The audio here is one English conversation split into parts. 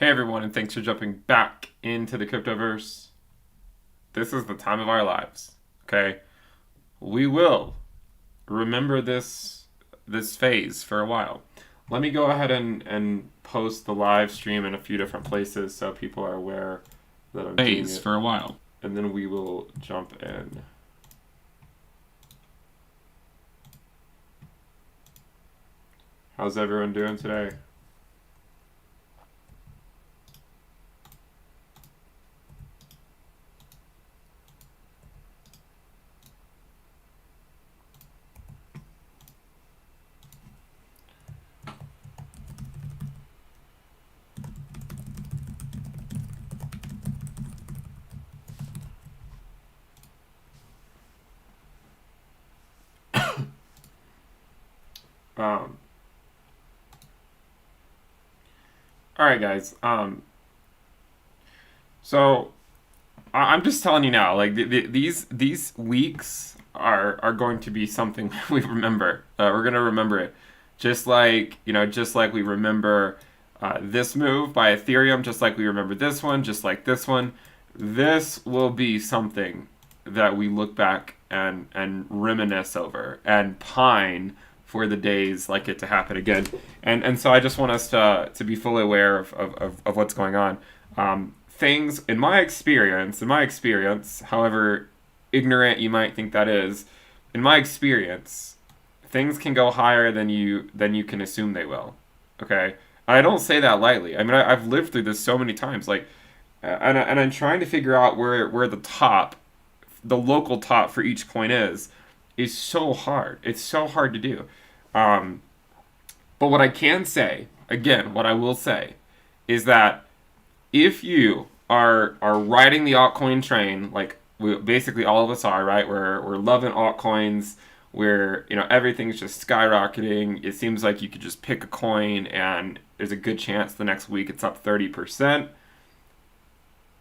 Hey everyone, and thanks for jumping back into the cryptoverse. This is the time of our lives. Okay, we will remember this phase for a while. Let me go ahead and post the live stream in a few different places so people are aware that I'm doing it For a while. and then we will jump in. How's everyone doing today? Um, all right, guys. So I'm just telling you now, like these weeks are going to be something we remember. We're gonna remember it, just like we remember this move by Ethereum, just like we remember this one, just like this one. This will be something that we look back and reminisce over and pine for the days like it to happen again. And so I just want us to be fully aware of what's going on. Things in my experience, however ignorant you might think that is, in my experience, things can go higher than you can assume they will. Okay, I don't say that lightly. I mean, I've lived through this so many times. Like, and I'm trying to figure out where the local top for each coin is so hard. It's so hard to do. Um, but what I can say, again, what I will say, is that if you are riding the altcoin train, like basically all of us are, right? We're loving altcoins. Where everything's just skyrocketing. It seems like you could just pick a coin and there's a good chance the next week it's up 30%.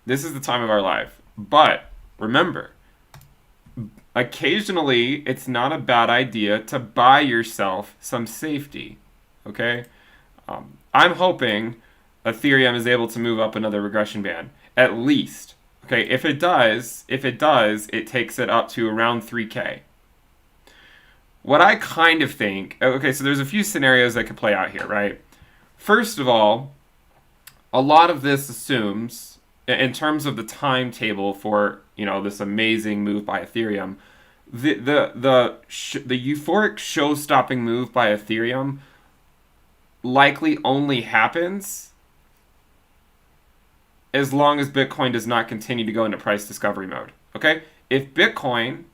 This is the time of our life. But remember, occasionally it's not a bad idea to buy yourself some safety. Okay? I'm hoping Ethereum is able to move up another regression band. At least. Okay, if it does, it takes it up to around 3K. What I kind of think, okay, so there's a few scenarios that could play out here, right? First of all, a lot of this assumes, in terms of the timetable for this amazing move by Ethereum, the euphoric show-stopping move by Ethereum likely only happens as long as Bitcoin does not continue to go into price discovery mode. Okay, if Bitcoin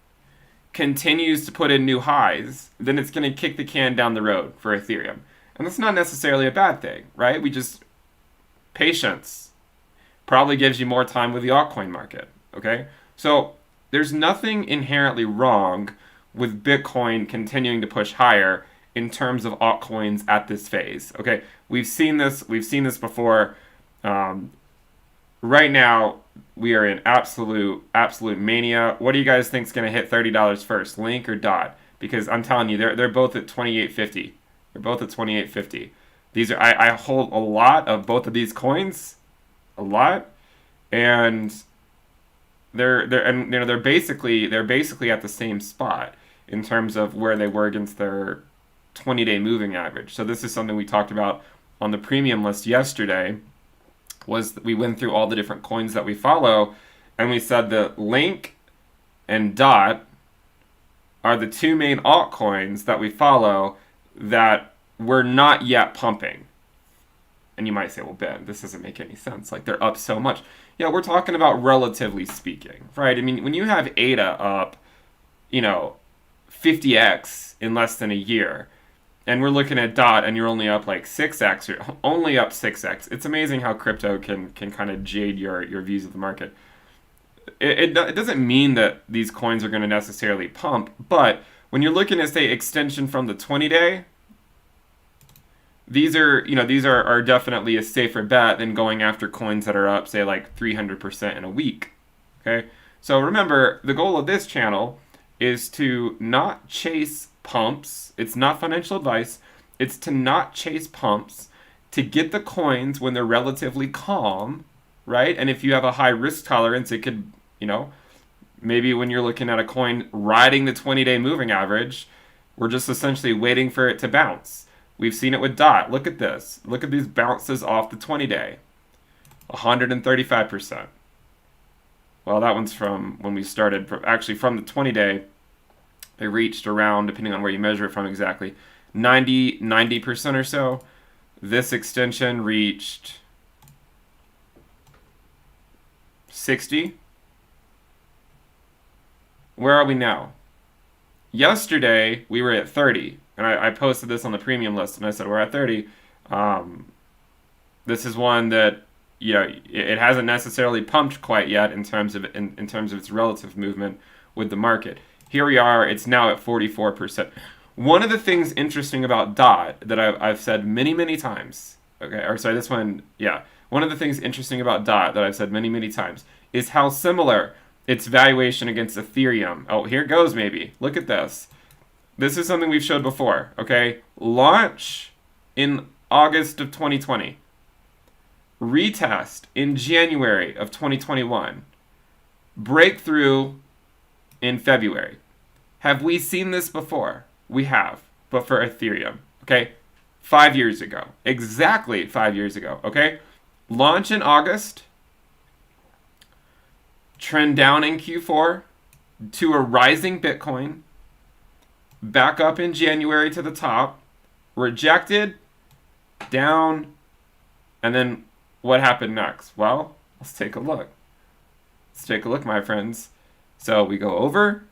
continues to put in new highs, then it's going to kick the can down the road for Ethereum. And that's not necessarily a bad thing, right? Patience probably gives you more time with the altcoin market, okay? So there's nothing inherently wrong with Bitcoin continuing to push higher in terms of altcoins at this phase, okay? We've seen this before. Right now, we are in absolute mania. What do you guys think is going to hit $30 first, Link or Dot? Because I'm telling you, they're both at 28.50. They're both at 28.50. These are I hold a lot of both of these coins, a lot, and they're basically at the same spot in terms of where they were against their 20-day moving average. So this is something we talked about on the premium list yesterday. Was we went through all the different coins that we follow, and we said that Link and Dot are the two main altcoins that we follow that we're not yet pumping. And you might say, well, Ben, this doesn't make any sense. Like, they're up so much. Yeah, we're talking about relatively speaking, right? I mean, when you have ADA up, 50x in less than a year, and we're looking at Dot, and you're only up like 6x, or only up 6x. It's amazing how crypto can kind of jade your views of the market. It doesn't mean that these coins are going to necessarily pump, but when you're looking at, say, extension from the 20-day, these are definitely a safer bet than going after coins that are up, say, like 300% in a week. Okay, so remember, the goal of this channel is to not chase pumps. It's not financial advice. It's to not chase pumps, to get the coins when they're relatively calm, right? And if you have a high risk tolerance, it could, maybe when you're looking at a coin riding the 20-day moving average, we're just essentially waiting for it to bounce. We've seen it with DOT. Look at this. Look at these bounces off the 20-day. 135%. Well, that one's from when we started. Actually, from the 20-day, it reached around, depending on where you measure it from exactly, 90% or so. This extension reached 60. Where are we now? Yesterday, we were at 30. And I posted this on the premium list, and I said, we're at 30. This is one that, it hasn't necessarily pumped quite yet in terms of its relative movement with the market. Here we are. It's now at 44%. One of the things interesting about DOT that I've said many, many times, one of the things interesting about DOT that I've said many, many times is how similar its valuation against Ethereum. Oh, here it goes maybe. Look at this. This is something we've showed before, okay? Launch in August of 2020. Retest in January of 2021. Breakthrough in February. Have we seen this before? We have, but for Ethereum, okay? 5 years ago. Exactly 5 years ago, okay? Launch in August. Trend down in Q4 to a rising Bitcoin. Back up in January to the top. Rejected. Down. And then what happened next? Well, let's take a look. Let's take a look, my friends. So we go over.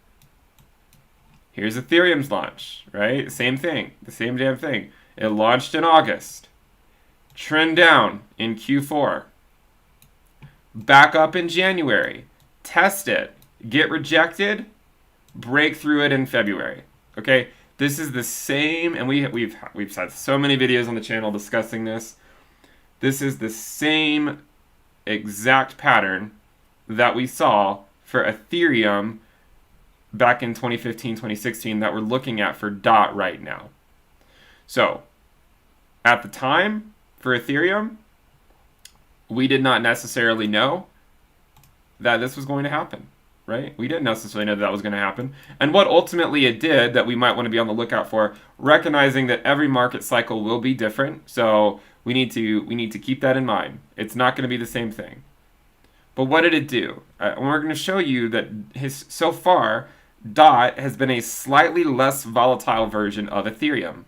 Here's Ethereum's launch, right? Same thing. The same damn thing. It launched in August. Trend down in Q4. Back up in January. Test it. Get rejected. Break through it in February. Okay? This is the same, and we've had so many videos on the channel discussing this. This is the same exact pattern that we saw for Ethereum back in 2015, 2016 that we're looking at for DOT right now. So, at the time, for Ethereum, we did not necessarily know that this was going to happen, right? We didn't necessarily know that was going to happen. And what ultimately it did that we might want to be on the lookout for, recognizing that every market cycle will be different, so we need to keep that in mind. It's not going to be the same thing. But what did it do? We're going to show you that so far, DOT has been a slightly less volatile version of Ethereum.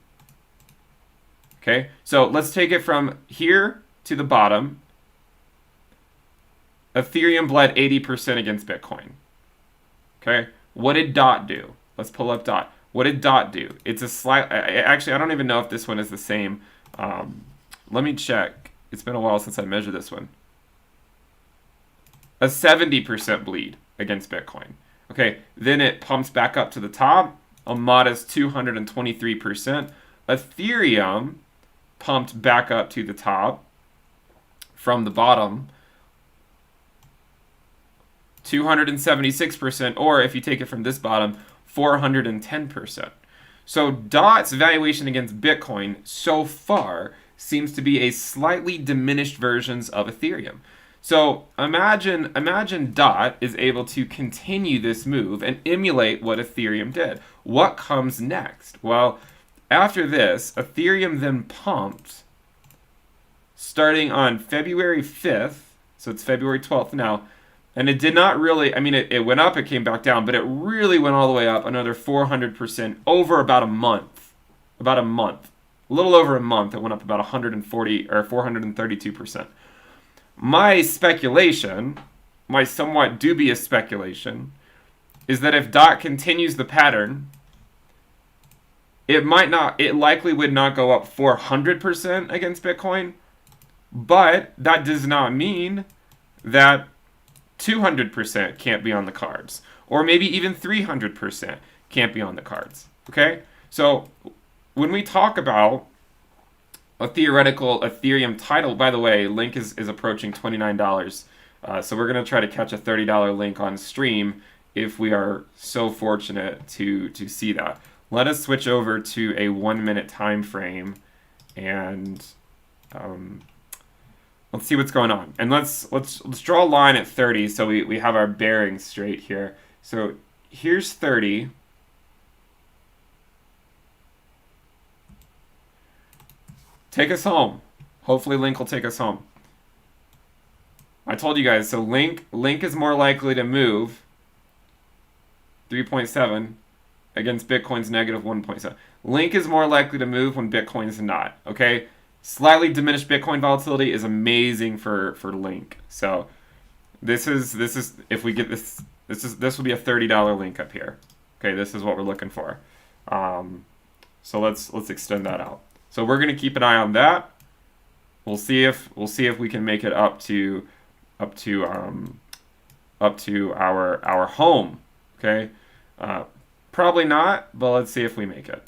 Okay, so let's take it from here to the bottom. Ethereum bled 80% against Bitcoin. Okay, what did DOT do? Let's pull up DOT. What did DOT do? It's a slight. Actually, I don't even know if this one is the same. Let me check. It's been a while since I measured this one. A 70% bleed against Bitcoin. Okay, then it pumps back up to the top, a modest 223%. Ethereum pumped back up to the top from the bottom, 276%, or if you take it from this bottom, 410%. So DOT's valuation against Bitcoin so far seems to be a slightly diminished versions of Ethereum. So imagine DOT is able to continue this move and emulate what Ethereum did. What comes next? Well, after this, Ethereum then pumped starting on February 5th, so it's February 12th now, and it did not really, it went up, it came back down, but it really went all the way up another 400% over about a month. About a month. A little over a month, it went up about 140 or 432%. My speculation, my somewhat dubious speculation, is that if DOT continues the pattern, it likely would not go up 400% against Bitcoin, but that does not mean that 200% can't be on the cards, or maybe even 300% can't be on the cards, okay? So when we talk about a theoretical Ethereum title, by the way, link is approaching $29, so we're going to try to catch a $30 link on stream if we are so fortunate to see that. Let us switch over to a 1 minute time frame, and let's see what's going on. And let's draw a line at 30 so we have our bearings straight here. So here's 30. Take us home. Hopefully Link will take us home. I told you guys, so Link is more likely to move 3.7 against Bitcoin's negative 1.7. Link is more likely to move when Bitcoin's not, okay? Slightly diminished Bitcoin volatility is amazing for Link. So this is if we get this will be a $30 Link up here. Okay, this is what we're looking for. So let's extend that out. So we're gonna keep an eye on that. We'll see if we can make it up to our home. Okay, probably not, but let's see if we make it.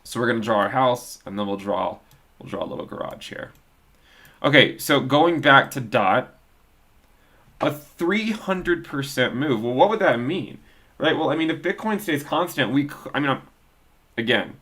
So we're gonna draw our house, and then we'll draw a little garage here. Okay, so going back to DOT, a 300% move. Well, what would that mean, right? Well, I mean, if Bitcoin stays constant, again,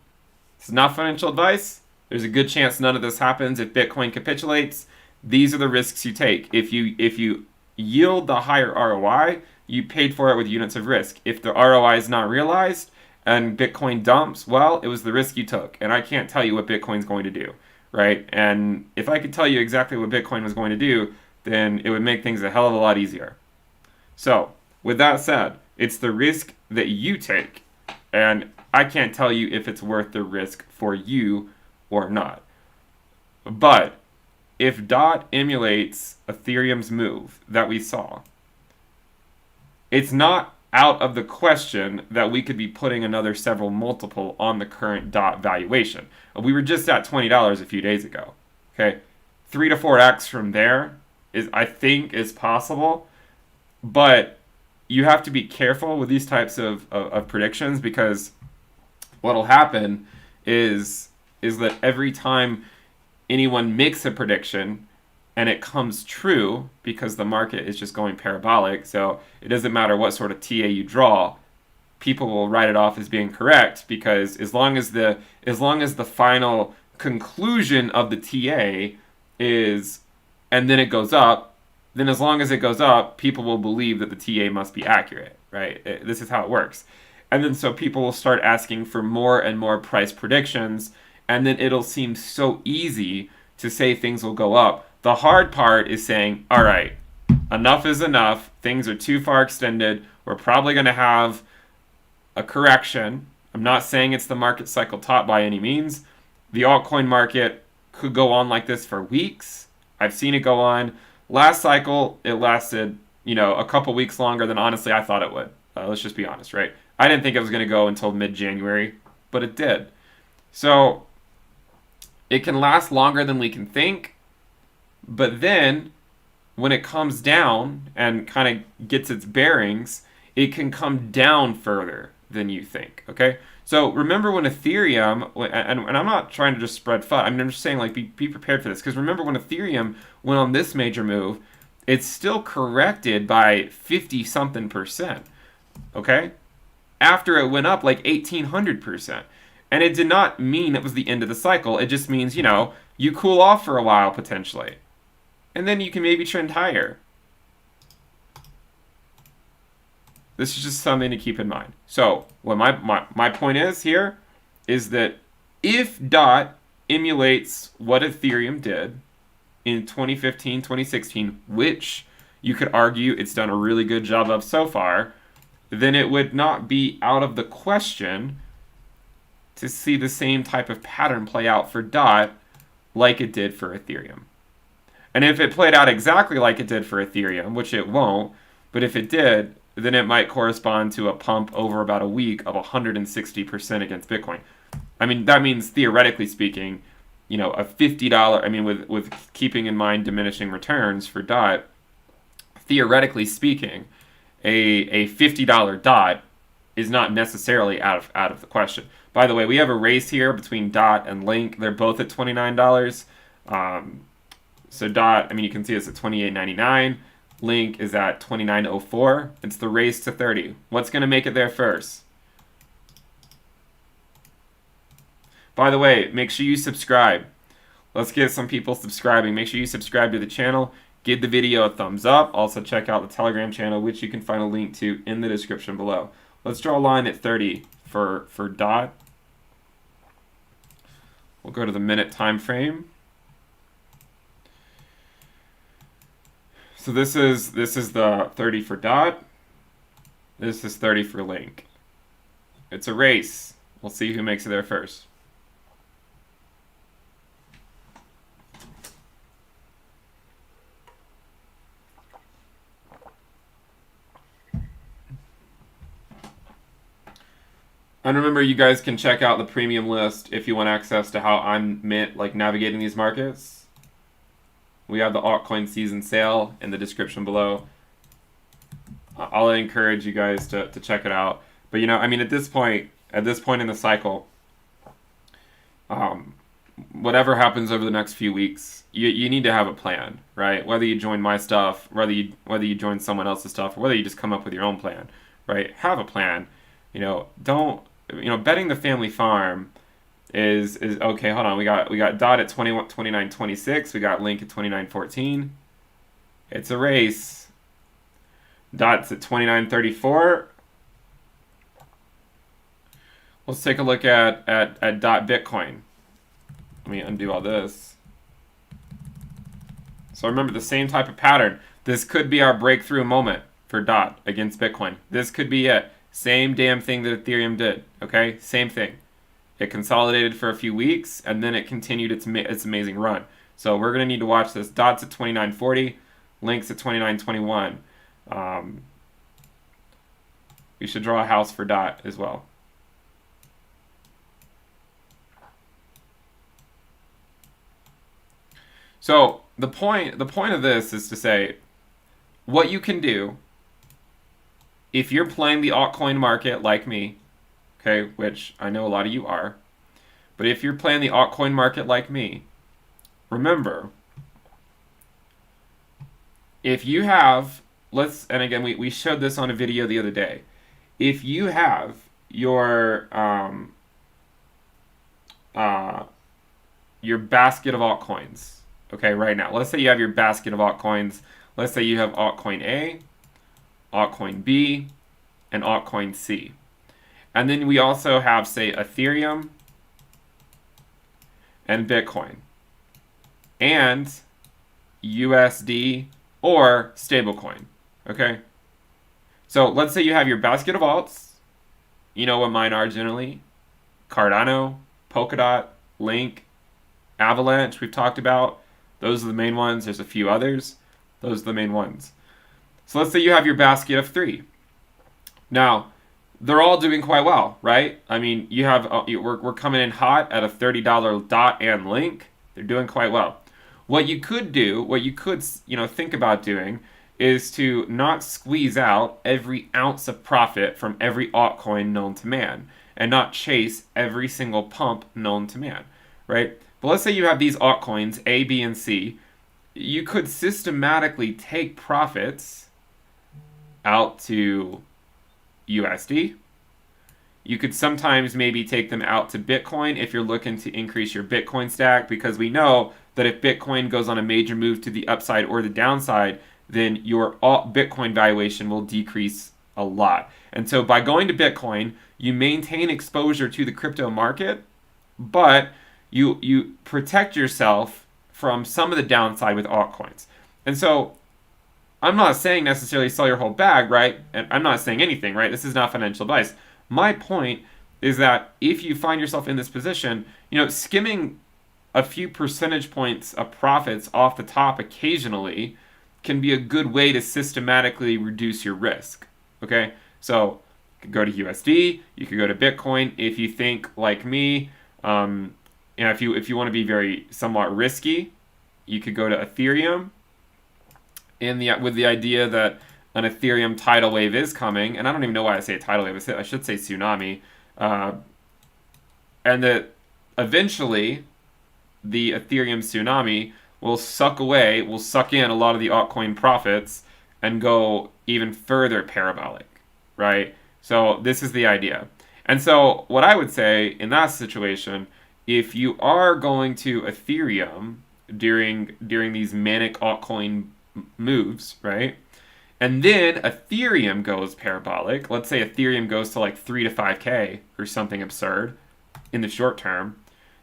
it's not financial advice. There's a good chance none of this happens if Bitcoin capitulates. These are the risks you take. If you yield the higher ROI, you paid for it with units of risk. If the ROI is not realized and Bitcoin dumps, well, it was the risk you took. And I can't tell you what Bitcoin's going to do, right? And if I could tell you exactly what Bitcoin was going to do, then it would make things a hell of a lot easier. So, with that said, it's the risk that you take. And I can't tell you if it's worth the risk for you or not. But if DOT emulates Ethereum's move that we saw, it's not out of the question that we could be putting another several multiple on the current DOT valuation. We were just at $20 a few days ago. Okay, 3 to 4x from there I think is possible, but you have to be careful with these types of predictions, because what'll happen is that every time anyone makes a prediction and it comes true, because the market is just going parabolic, so it doesn't matter what sort of TA you draw, people will write it off as being correct, because as long as the final conclusion of the TA is, and then it goes up, then as long as it goes up, people will believe that the TA must be accurate, right? This is how it works. And then so people will start asking for more and more price predictions, and then it'll seem so easy to say things will go up. The hard part is saying, all right, enough is enough. Things are too far extended. We're probably going to have a correction. I'm not saying it's the market cycle top by any means. The altcoin market could go on like this for weeks. I've seen it go on. Last cycle, it lasted, a couple weeks longer than honestly I thought it would. Let's just be honest, right? I didn't think it was going to go until mid-January, but it did. So it can last longer than we can think, but then when it comes down and kind of gets its bearings, it can come down further than you think, okay? So remember when Ethereum, and I'm not trying to just spread FUD, I'm just saying, like, be prepared for this, because remember when Ethereum went on this major move, it's still corrected by 50-something%, okay? After it went up like 1,800%. And it did not mean it was the end of the cycle. It just means, you cool off for a while, potentially. And then you can maybe trend higher. This is just something to keep in mind. So, what my point is here is that if DOT emulates what Ethereum did in 2015, 2016, which you could argue it's done a really good job of so far, then it would not be out of the question to see the same type of pattern play out for DOT like it did for Ethereum. And if it played out exactly like it did for Ethereum, which it won't, but if it did, then it might correspond to a pump over about a week of 160% against Bitcoin. I mean, that means theoretically speaking, a $50, with keeping in mind diminishing returns for DOT, theoretically speaking, a $50 DOT is not necessarily out of the question. By the way, we have a race here between DOT and Link. They're both at $29. So DOT, you can see it's at $28.99. Link is at $29.04. It's the race to 30. What's going to make it there first? By the way, make sure you subscribe. Let's get some people subscribing. Make sure you subscribe to the channel. Give the video a thumbs up. Also check out the Telegram channel, which you can find a link to in the description below. Let's draw a line at 30 for DOT. We'll go to the minute time frame. So this is the 30 for DOT. This is 30 for Link. It's a race. We'll see who makes it there first. And remember, you guys can check out the premium list if you want access to how I'm navigating these markets. We have the altcoin season sale in the description below. I'll encourage you guys to check it out. But I mean, at this point in the cycle, whatever happens over the next few weeks, you need to have a plan, right? Whether you join my stuff, whether you join someone else's stuff, or whether you just come up with your own plan, right? Have a plan. Betting the family farm is okay. Hold on, we got DOT at 29.26. We got Link at 29.14. It's a race. DOT's at 29.34. Let's take a look at DOT Bitcoin. Let me undo all this. So remember the same type of pattern. This could be our breakthrough moment for DOT against Bitcoin. This could be it. Same damn thing that Ethereum did, okay? Same thing. It consolidated for a few weeks, and then it continued its amazing run. So we're going to need to watch this. DOT's at 29.40, Link's at 29.21. We should draw a house for DOT as well. So the point of this is to say what you can do if you're playing the altcoin market like me, okay, which I know a lot of you are, but if you're playing the altcoin market like me, remember, if you have, and again, we showed this on a video the other day, if you have your basket of altcoins, okay, right now, let's say you have your basket of altcoins, let's say you have altcoin A, altcoin B, and altcoin C. And then we also have, say, Ethereum and Bitcoin and USD or stablecoin, okay? So let's say you have your basket of alts. You know what mine are generally. Cardano, Polkadot, Link, Avalanche we've talked about. Those are the main ones. There's a few others. Those are the main ones. So let's say you have your basket of 3. Now, they're all doing quite well, right? I mean, you have we're coming in hot at a $30 DOT and Link. They're doing quite well. What you could think about doing is to not squeeze out every ounce of profit from every altcoin known to man and not chase every single pump known to man, right? But let's say you have these altcoins, A, B, and C. You could systematically take profits out to USD. You could sometimes maybe take them out to Bitcoin if you're looking to increase your Bitcoin stack, because we know that if Bitcoin goes on a major move to the upside or the downside, then your Bitcoin valuation will decrease a lot. And so by going to Bitcoin, you maintain exposure to the crypto market, but you protect yourself from some of the downside with altcoins. And so I'm not saying necessarily sell your whole bag, right? And I'm not saying anything, right? This is not financial advice. My point is that if you find yourself in this position, skimming a few percentage points of profits off the top occasionally can be a good way to systematically reduce your risk, okay? So you could go to USD, you could go to Bitcoin. If you think like me, if you want to be very somewhat risky, you could go to Ethereum with the idea that an Ethereum tidal wave is coming, and I don't even know why I say a tidal wave. I should say tsunami, and that eventually the Ethereum tsunami will suck in a lot of the altcoin profits and go even further parabolic, right? So this is the idea. And so what I would say in that situation if you are going to Ethereum during these manic altcoin moves, right? And then Ethereum goes parabolic. Let's say Ethereum goes to like 3 to 5K or something absurd in the short term.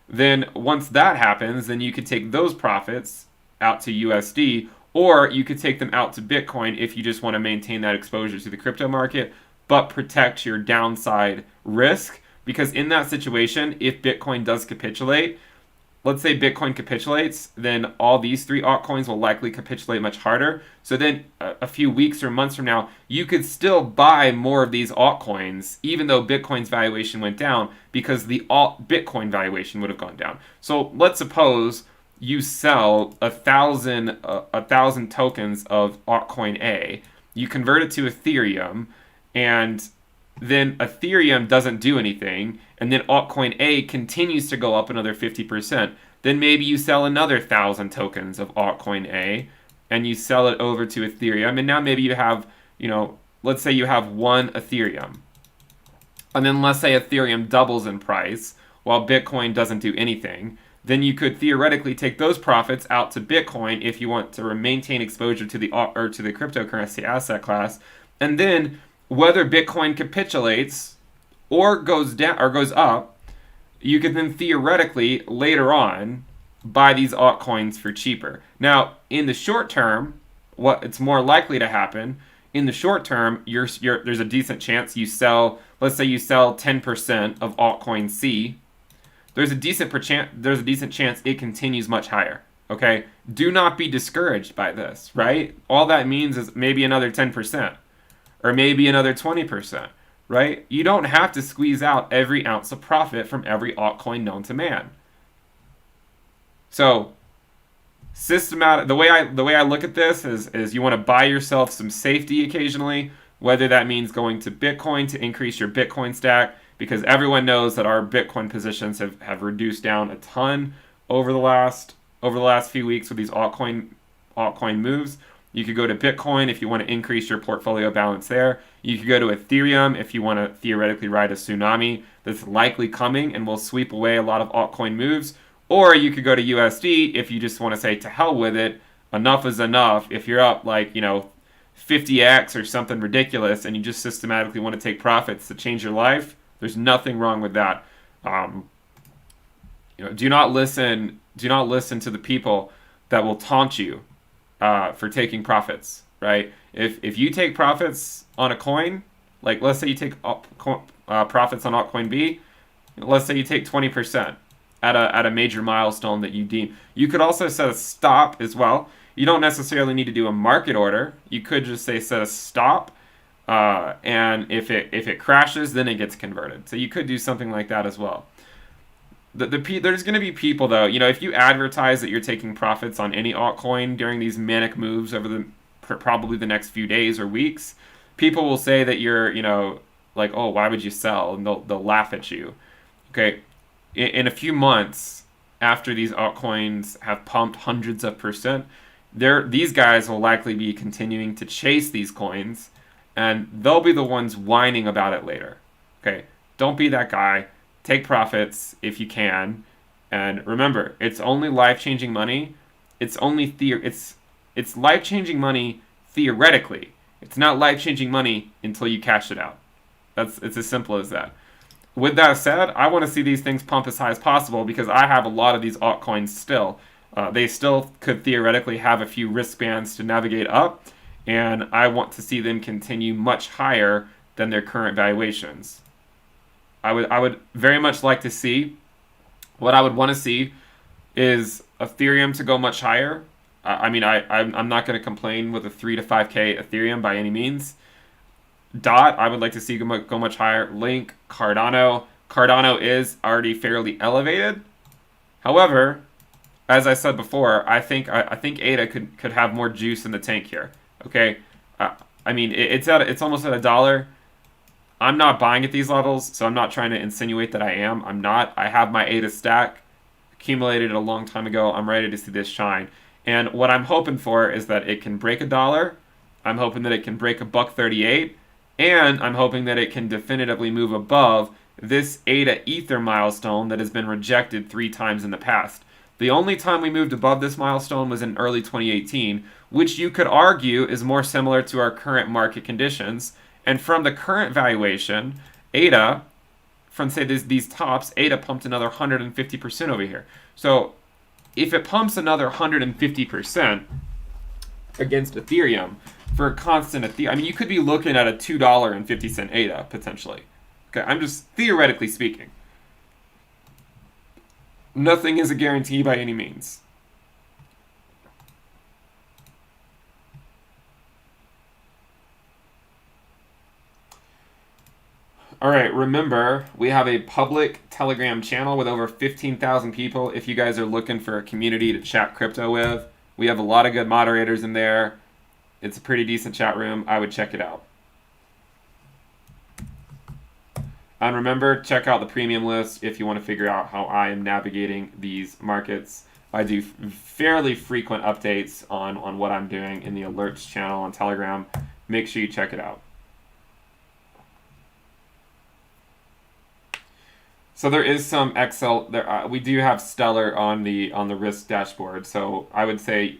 Then once that happens, then you could take those profits out to USD, or you could take them out to Bitcoin if you just want to maintain that exposure to the crypto market, but protect your downside risk. Because in that situation, if Bitcoin does capitulate, let's say Bitcoin capitulates, then all these three altcoins will likely capitulate much harder. So then a few weeks or months from now, you could still buy more of these altcoins, even though Bitcoin's valuation went down, because the Bitcoin valuation would have gone down. So let's suppose you sell 1,000 tokens of altcoin A, you convert it to Ethereum, and then Ethereum doesn't do anything, and then altcoin A continues to go up another 50%. Then maybe you sell another 1,000 tokens of altcoin A, and you sell it over to Ethereum, and now maybe you have, let's say you have one Ethereum. And then let's say Ethereum doubles in price, while Bitcoin doesn't do anything. Then you could theoretically take those profits out to Bitcoin if you want to maintain exposure to the cryptocurrency asset class, and then whether Bitcoin capitulates or goes down or goes up, you could then theoretically later on buy these altcoins for cheaper. Now, in the short term, what it's more likely to happen in the short term, there's a decent chance you sell. Let's say you sell 10% of altcoin C. There's a decent chance it continues much higher. Okay, do not be discouraged by this. Right? All that means is maybe another 10%. Or maybe another 20%, right? You don't have to squeeze out every ounce of profit from every altcoin known to man. So, the way I look at this is you want to buy yourself some safety occasionally, whether that means going to Bitcoin to increase your Bitcoin stack, because everyone knows that our Bitcoin positions have reduced down a ton over the last few weeks with these altcoin moves. You could go to Bitcoin if you want to increase your portfolio balance there. You could go to Ethereum if you want to theoretically ride a tsunami that's likely coming and will sweep away a lot of altcoin moves. Or you could go to USD if you just want to say to hell with it, enough is enough. If you're up 50x or something ridiculous and you just systematically want to take profits to change your life, there's nothing wrong with that. Do not listen to the people that will taunt you for taking profits, right? If you take profits on a coin, like let's say you take profits on altcoin B, let's say you take 20% at a major milestone that you deem. You could also set a stop as well. You don't necessarily need to do a market order. You could just say set a stop, and if it crashes, then it gets converted. So you could do something like that as well. There's going to be people, though, if you advertise that you're taking profits on any altcoin during these manic moves over probably the next few days or weeks, people will say that you're, like, oh, why would you sell? And they'll laugh at you. Okay, in a few months after these altcoins have pumped hundreds of percent, these guys will likely be continuing to chase these coins, and they'll be the ones whining about it later. Okay, don't be that guy. Take profits if you can, and remember, it's only life-changing money. It's only it's life-changing money theoretically. It's not life-changing money until you cash it out. It's as simple as that. With that said, I want to see these things pump as high as possible because I have a lot of these altcoins still. They still could theoretically have a few wristbands to navigate up, and I want to see them continue much higher than their current valuations. I would very much like to see, what I would want to see is Ethereum to go much higher. I'm not going to complain with a 3 to 5K Ethereum by any means. DOT, I would like to see go much higher. Link, Cardano. Cardano is already fairly elevated. However, as I said before, I think ADA could have more juice in the tank here. Okay, it's almost at $1. I'm not buying at these levels, so I'm not trying to insinuate that I am. I'm not. I have my ADA stack accumulated a long time ago. I'm ready to see this shine. And what I'm hoping for is that it can break $1. I'm hoping that it can break $1.38, and I'm hoping that it can definitively move above this ADA Ether milestone that has been rejected 3 times in the past. The only time we moved above this milestone was in early 2018, which you could argue is more similar to our current market conditions. And from the current valuation, ADA, from say these tops, ADA pumped another 150% over here. So if it pumps another 150% against Ethereum for a constant Ethereum, I mean, you could be looking at a $2.50 ADA potentially. Okay, I'm just theoretically speaking. Nothing is a guarantee by any means. All right, remember, we have a public Telegram channel with over 15,000 people. If you guys are looking for a community to chat crypto with, we have a lot of good moderators in there. It's a pretty decent chat room. I would check it out. And remember, check out the premium list if you want to figure out how I am navigating these markets. I do fairly frequent updates on what I'm doing in the alerts channel on Telegram. Make sure you check it out. So there is some Excel. We do have Stellar on the risk dashboard. So I would say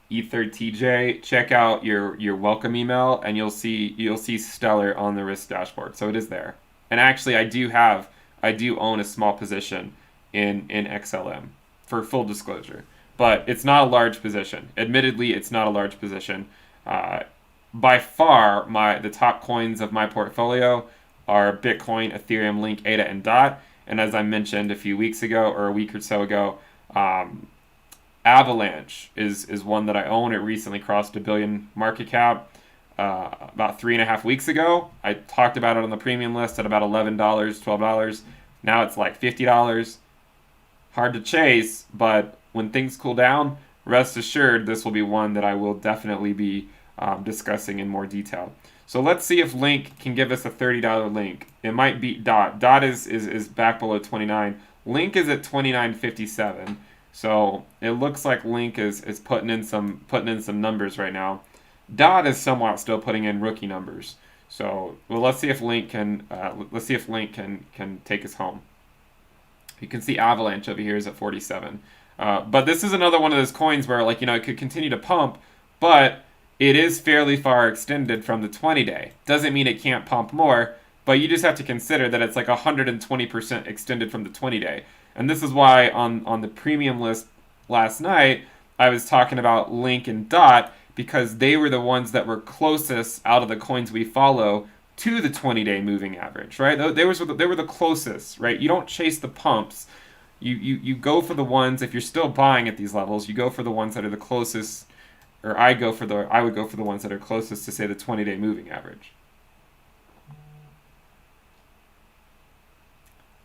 Ether TJ, check out your welcome email, and you'll see Stellar on the risk dashboard. So it is there. And actually, I do own a small position in XLM for full disclosure, but it's not a large position. Admittedly, it's not a large position. By far, the top coins of my portfolio are Bitcoin, Ethereum, Link, ADA, and DOT. And as I mentioned a few weeks ago or a week or so ago, Avalanche is one that I own. It recently crossed $1 billion market cap about 3.5 weeks ago. I talked about it on the premium list at about $11, $12. Now it's like $50. Hard to chase, but when things cool down, rest assured this will be one that I will definitely be discussing in more detail. So let's see if Link can give us a $30 Link. It might beat DOT. DOT is back below 29. Link is at 29.57. So it looks like Link is putting in some numbers right now. DOT is somewhat still putting in rookie numbers. So well, let's see if Link can take us home. You can see Avalanche over here is at 47. But this is another one of those coins where it could continue to pump, but it is fairly far extended from the 20-day. Doesn't mean it can't pump more, but you just have to consider that it's like 120% extended from the 20-day. And this is why on the premium list last night, I was talking about Link and DOT because they were the ones that were closest out of the coins we follow to the 20-day moving average, right? They were the closest, right? You don't chase the pumps. You go for the ones, if you're still buying at these levels, you go for the ones that are the closest, or I would go for the ones that are closest to, say, the 20-day moving average.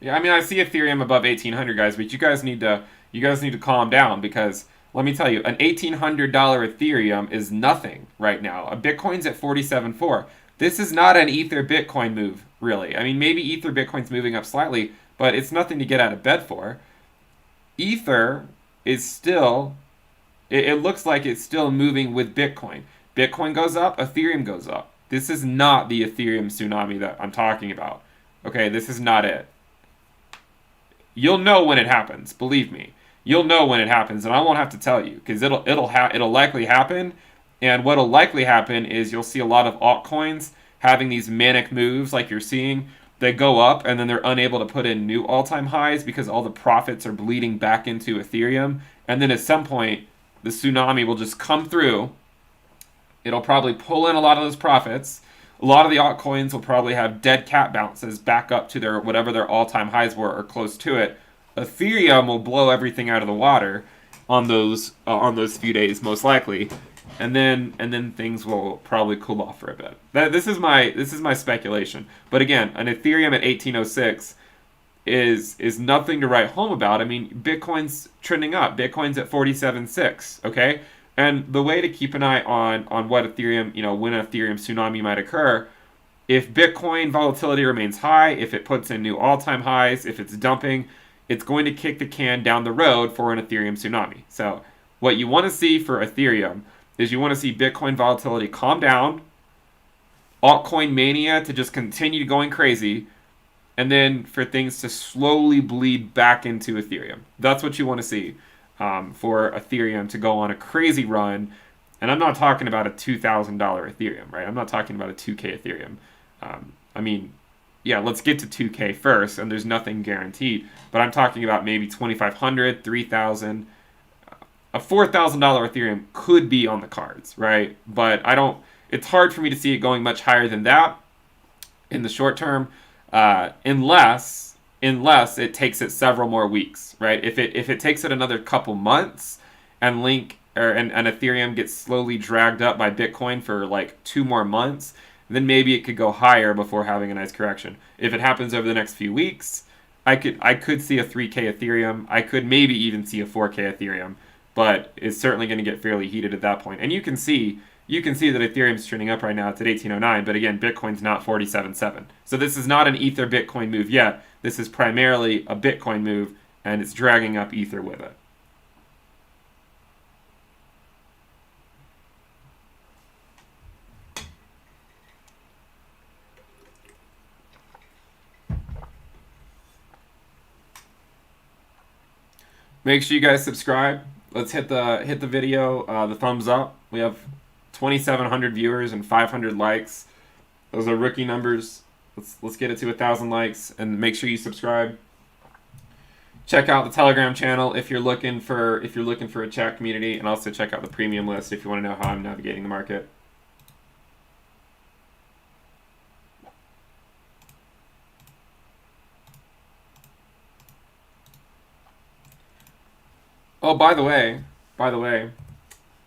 Yeah, I mean, I see Ethereum above 1,800, guys, but you guys need to calm down, because let me tell you, an $1,800 Ethereum is nothing right now. A Bitcoin's at 47.4. This is not an Ether Bitcoin move, really. I mean, maybe Ether Bitcoin's moving up slightly, but it's nothing to get out of bed for. Ether is still, it looks like it's still moving with Bitcoin. Bitcoin goes up, Ethereum goes up. This is not the Ethereum tsunami that I'm talking about. Okay, this is not it. You'll know when it happens, believe me. You'll know when it happens, and I won't have to tell you, because it'll likely happen. And what'll likely happen is you'll see a lot of altcoins having these manic moves like you're seeing. They go up, and then they're unable to put in new all-time highs because all the profits are bleeding back into Ethereum. And then at some point, the tsunami will just come through. It'll probably pull in a lot of those profits. A lot of the altcoins will probably have dead cat bounces back up to their whatever their all-time highs were or close to it. Ethereum will blow everything out of the water on those few days, most likely, and then things will probably cool off for a bit. This is my speculation. But again, an Ethereum at 1806 is nothing to write home about. I mean, Bitcoin's trending up. Bitcoin's at 47.6. Okay, and the way to keep an eye on what Ethereum, when an Ethereum tsunami might occur, if Bitcoin volatility remains high, if it puts in new all-time highs, if it's dumping, it's going to kick the can down the road for an Ethereum tsunami. So what you want to see for Ethereum is you want to see Bitcoin volatility calm down, altcoin mania to just continue going crazy, and then for things to slowly bleed back into Ethereum. That's what you want to see for Ethereum to go on a crazy run. And I'm not talking about a $2,000 Ethereum, right? I'm not talking about a 2K Ethereum. I mean, yeah, let's get to 2K first, and there's nothing guaranteed. But I'm talking about maybe 2,500, 3,000. A $4,000 Ethereum could be on the cards, right? But I don't. It's hard for me to see it going much higher than that in the short term, unless it takes it several more weeks, right? If it takes it another couple months, and and Ethereum gets slowly dragged up by Bitcoin for like 2 more months, then maybe it could go higher before having a nice correction. If it happens over the next few weeks, I could see a 3K Ethereum. I could maybe even see a 4K Ethereum, but it's certainly going to get fairly heated at that point. And you can see that Ethereum's trending up right now. It's at 1809, but again, Bitcoin's not 47.7. So this is not an Ether Bitcoin move yet. This is primarily a Bitcoin move, and it's dragging up Ether with it. Make sure you guys subscribe. Let's hit the video, the thumbs up. We have 2,700 viewers and 500 likes. Those are rookie numbers. Let's get it to 1,000 likes, and make sure you subscribe. Check out the Telegram channel if you're looking for a chat community, and also check out the premium list if you want to know how I'm navigating the market. Oh, by the way,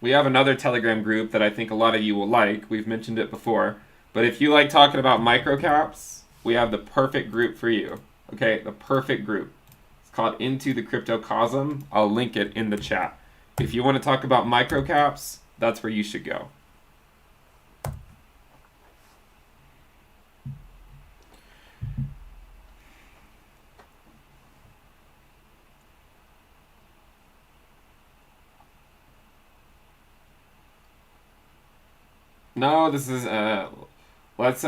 we have another Telegram group that I think a lot of you will like. We've mentioned it before. But if you like talking about microcaps, we have the perfect group for you. Okay, the perfect group. It's called Into the Cryptocosm. I'll link it in the chat. If you want to talk about microcaps, that's where you should go. No, this is let's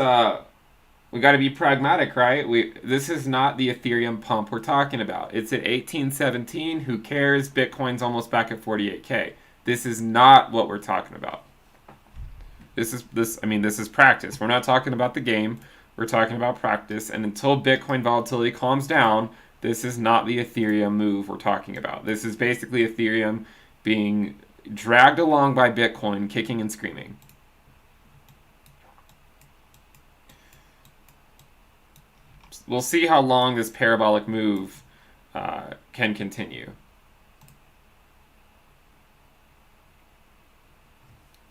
we got to be pragmatic, right? This is not the Ethereum pump we're talking about. It's at 1817. Who cares? Bitcoin's almost back at 48K. This is not what we're talking about. This is practice. We're not talking about the game. We're talking about practice. And until Bitcoin volatility calms down, this is not the Ethereum move we're talking about. This is basically Ethereum being dragged along by Bitcoin, kicking and screaming. We'll see how long this parabolic move can continue.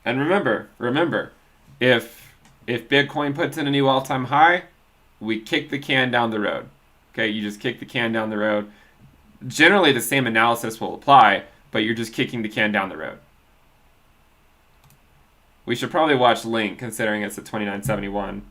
And remember, if Bitcoin puts in a new all-time high, we kick the can down the road. Okay, you just kick the can down the road. Generally, the same analysis will apply, but you're just kicking the can down the road. We should probably watch Link, considering it's at 2971.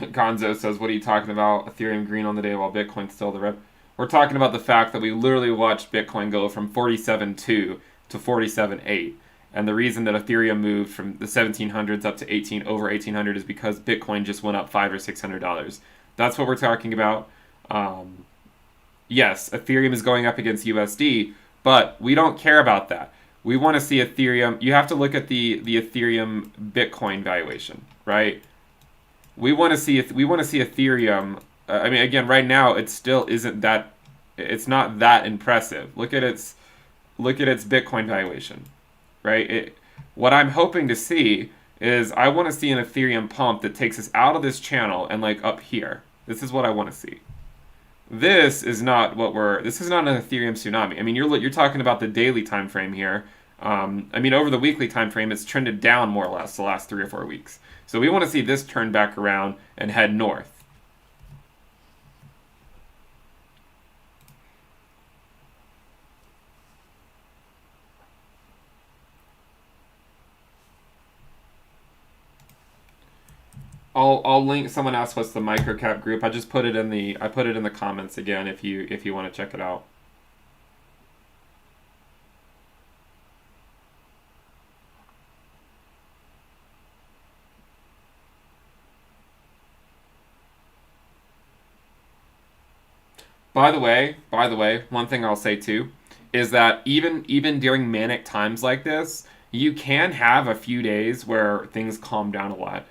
Gonzo says, what are you talking about? Ethereum green on the day while Bitcoin's still the red. We're talking about the fact that we literally watched Bitcoin go from 47.2 to 47.8. And the reason that Ethereum moved from the 1700s up to over 1800 is because Bitcoin just went up $500 or $600. That's what we're talking about. Yes, Ethereum is going up against USD, but we don't care about that. We want to see Ethereum. You have to look at the Ethereum Bitcoin valuation, right? We want to see Ethereum. I mean, again, right now it still isn't that. It's not that impressive. Look at its Bitcoin valuation, right? What I'm hoping to see is I want to see an Ethereum pump that takes us out of this channel and like up here. This is what I want to see. This is not an Ethereum tsunami. I mean, you're talking about the daily time frame here. I mean, over the weekly time frame, it's trended down more or less the last 3 or 4 weeks. So we want to see this turn back around and head north. I'll link. Someone asked what's the microcap group. I just put it in the comments again if you want to check it out. By the way, one thing I'll say too is that even during manic times like this, you can have a few days where things calm down a lot.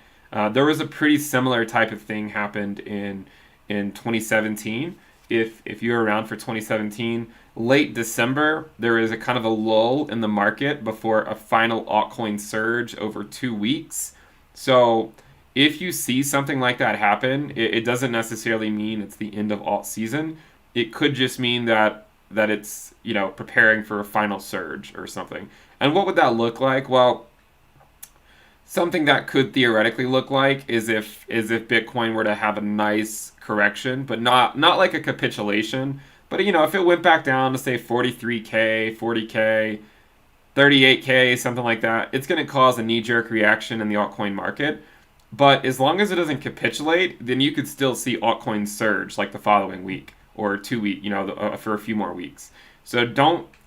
There was a pretty similar type of thing happened in 2017. If you were around for 2017, late December, there is a kind of a lull in the market before a final altcoin surge over 2 weeks. So if you see something like that happen, it doesn't necessarily mean it's the end of alt season. It could just mean that it's preparing for a final surge or something. And what would that look like? Well, something that could theoretically look like is if Bitcoin were to have a nice correction, but not like a capitulation. But if it went back down to say 43K, 40K, 38K, something like that, it's going to cause a knee-jerk reaction in the altcoin market. But as long as it doesn't capitulate, then you could still see altcoins surge like the following week or 2 week, for a few more weeks. So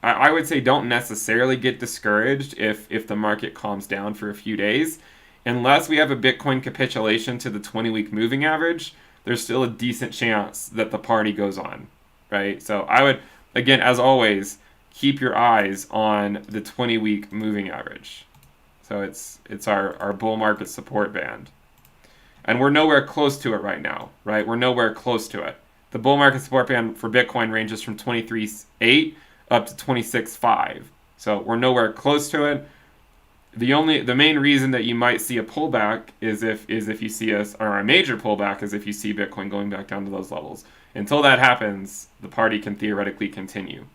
I would say don't necessarily get discouraged if the market calms down for a few days. Unless we have a Bitcoin capitulation to the 20-week moving average, there's still a decent chance that the party goes on, right? So I would, again, as always, keep your eyes on the 20-week moving average. So it's our bull market support band. And we're nowhere close to it right now, right? We're nowhere close to it. The bull market support band for Bitcoin ranges from 23.8 up to 26.5. So we're nowhere close to it. The main reason that you might see a pullback is if you see a major pullback is if you see Bitcoin going back down to those levels. Until that happens, the party can theoretically continue.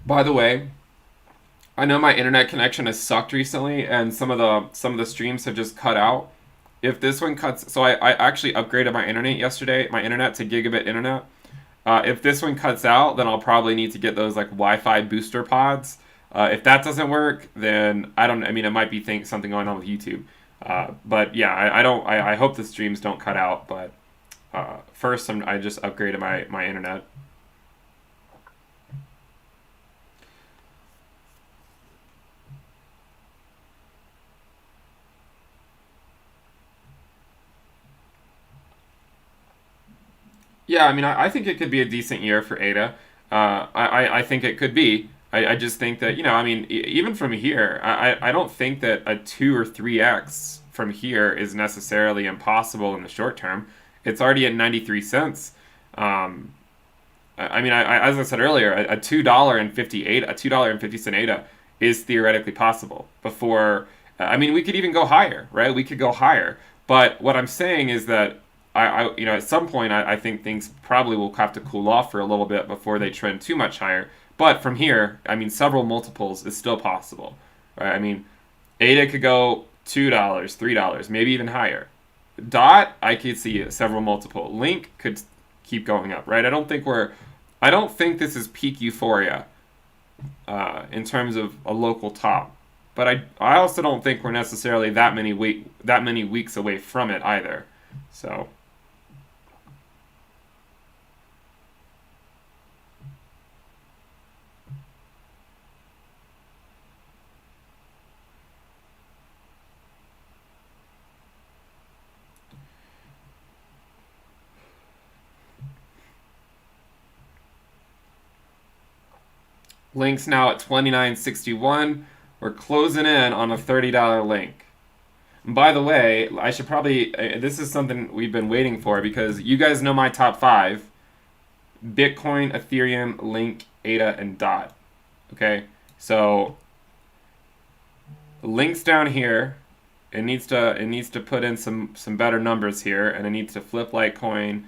By the way, I know my internet connection has sucked recently, and some of the streams have just cut out. If this one cuts, so I actually upgraded my internet yesterday, my internet to gigabit internet. If this one cuts out, then I'll probably need to get those like Wi-Fi booster pods. If that doesn't work, then I don't. I mean, it might be something going on with YouTube. But yeah, I don't. I hope the streams don't cut out. But first, I just upgraded my internet. Yeah, I mean, I think it could be a decent year for ADA. I think it could be. I just think that, I mean, even from here, I don't think that a 2 or 3x from here is necessarily impossible in the short term. It's already at 93 cents. Um, I mean, as I said earlier, a $2.50 ADA is theoretically possible. I mean, we could even go higher, right? We could go higher. But what I'm saying is that at some point, I think things probably will have to cool off for a little bit before they trend too much higher. But from here, I mean, several multiples is still possible, right? I mean, ADA could go $2, $3, maybe even higher. Dot, I could see several multiple. Link could keep going up, right? I don't think this is peak euphoria in terms of a local top, but I also don't think we're necessarily that many weeks away from it either. So. Link's now at 29.61. We're closing in on a $30 link. And by the way, I should probably. This is something we've been waiting for because you guys know my top five: Bitcoin, Ethereum, Link, ADA, and DOT. Okay? So, Link's down here. It needs to put in some better numbers here, and it needs to flip Litecoin.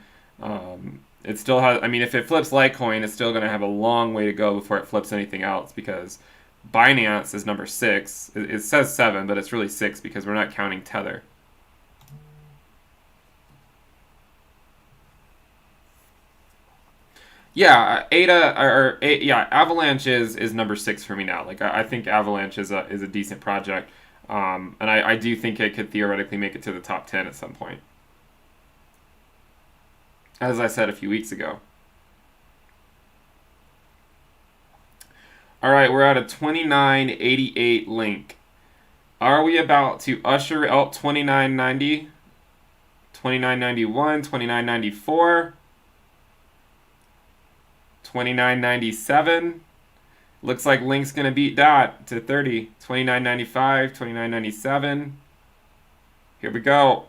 It still has. I mean, if it flips Litecoin, it's still going to have a long way to go before it flips anything else because Binance is number 6. It says 7, but it's really 6 because we're not counting Tether. Yeah, yeah, Avalanche is number 6 for me now. Like I think Avalanche is a decent project, and I do think it could theoretically make it to the top 10 at some point. As I said a few weeks ago. All right, we're at a 29.88 link. Are we about to usher out 29.90, 29.91, 29.94, 29.97? Looks like Link's going to beat that to 30. 29.95, 29.97. Here we go.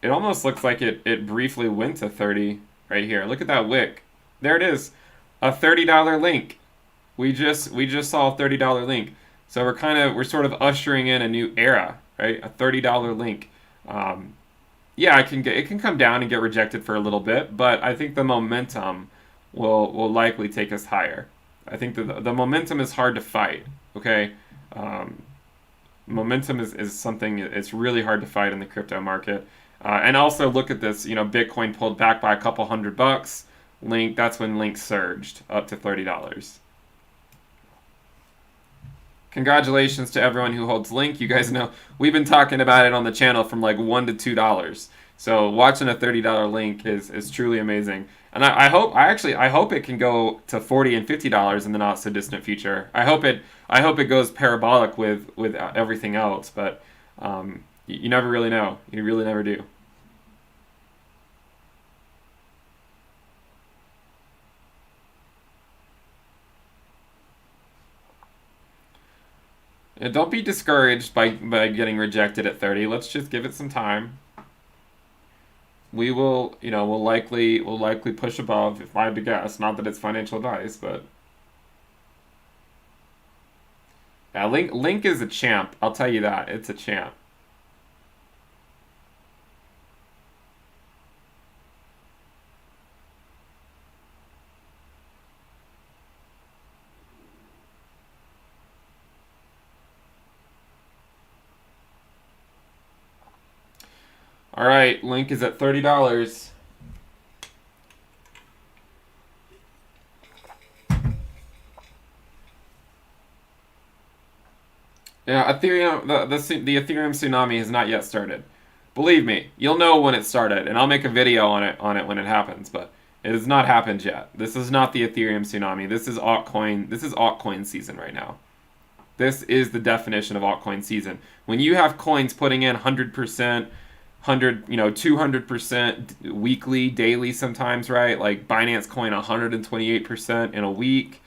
It almost looks like it briefly went to 30 right here. Look at that wick. There it is. A $30 link. We just saw a $30 link. So we're sort of ushering in a new era, right? A $30 link. Yeah, it can come down and get rejected for a little bit, but I think the momentum will likely take us higher. I think the momentum is hard to fight. Okay, momentum is something it's really hard to fight in the crypto market. And also look at this. Bitcoin pulled back by a couple $100. Link, that's when Link surged up to $30. Congratulations to everyone who holds Link. You guys know we've been talking about it on the channel from like $1 to $2. So watching a $30 Link is truly amazing. And I hope it can go to $40 and $50 in the not so distant future. I hope it goes parabolic with everything else, but you never really know. You really never do. And don't be discouraged by getting rejected at 30. Let's just give it some time. We will, we'll likely push above if I had to guess. Not that it's financial advice, but yeah, Link is a champ. I'll tell you that. It's a champ. All right, Link is at $30. Yeah, Ethereum, the Ethereum tsunami has not yet started. Believe me, you'll know when it started, and I'll make a video on it when it happens. But it has not happened yet. This is not the Ethereum tsunami. This is altcoin. This is altcoin season right now. This is the definition of altcoin season. When you have coins putting in 100%. 200% weekly, daily sometimes, right? Like Binance Coin 128% in a week.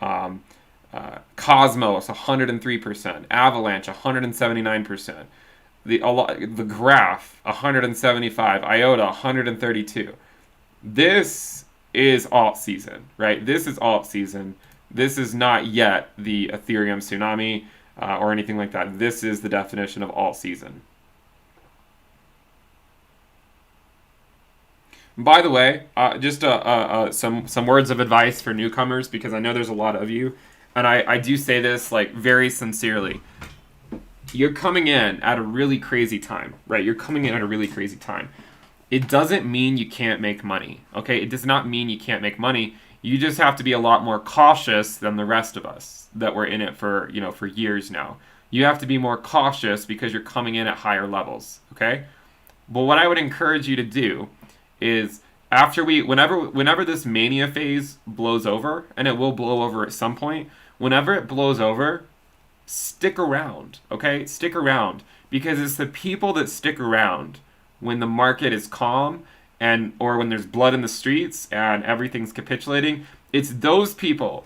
Cosmos 103%. Avalanche 179%. The Graph 175. IOTA 132. This is alt season, right? This is alt season. This is not yet the Ethereum tsunami or anything like that. This is the definition of alt season. By the way, just some words of advice for newcomers, because I know there's a lot of you, and I do say this like very sincerely. You're coming in at a really crazy time, right? You're coming in at a really crazy time. It doesn't mean you can't make money, okay? It does not mean you can't make money. You just have to be a lot more cautious than the rest of us that were in it for years now. You have to be more cautious because you're coming in at higher levels, okay? But what I would encourage you to do is whenever this mania phase blows over, and it will blow over at some point, whenever it blows over, stick around, okay? Stick around, because it's the people that stick around when the market is calm or when there's blood in the streets and everything's capitulating. It's those people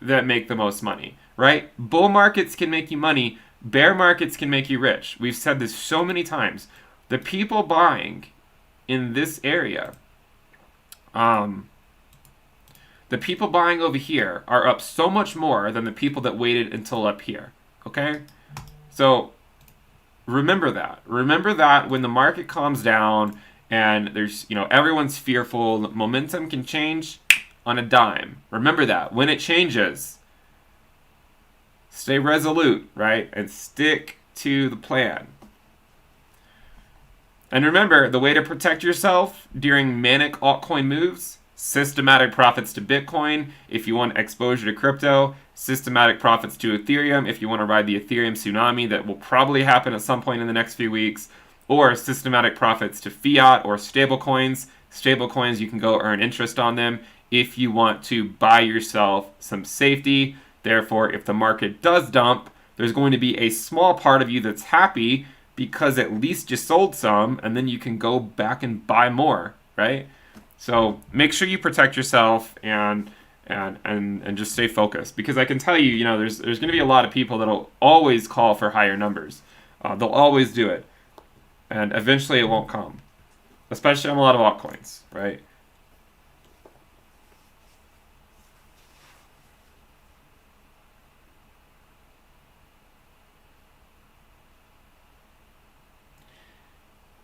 that make the most money, right? Bull markets can make you money, bear markets can make you rich. We've said this so many times. The people buying in this area, the people buying over here are up so much more than the people that waited until up here, okay? So remember that. Remember that when the market calms down and there's, everyone's fearful, momentum can change, on a dime. Remember that. When it changes, stay resolute, right? And stick to the plan. And remember, the way to protect yourself during manic altcoin moves, systematic profits to Bitcoin if you want exposure to crypto, systematic profits to Ethereum if you want to ride the Ethereum tsunami that will probably happen at some point in the next few weeks, or systematic profits to fiat or stablecoins. Stablecoins, you can go earn interest on them if you want to buy yourself some safety. Therefore, if the market does dump, there's going to be a small part of you that's happy because at least you sold some, and then you can go back and buy more, right? So make sure you protect yourself and just stay focused, because I can tell you, there's going to be a lot of people that'll always call for higher numbers. They'll always do it, and eventually it won't come, especially on a lot of altcoins, right?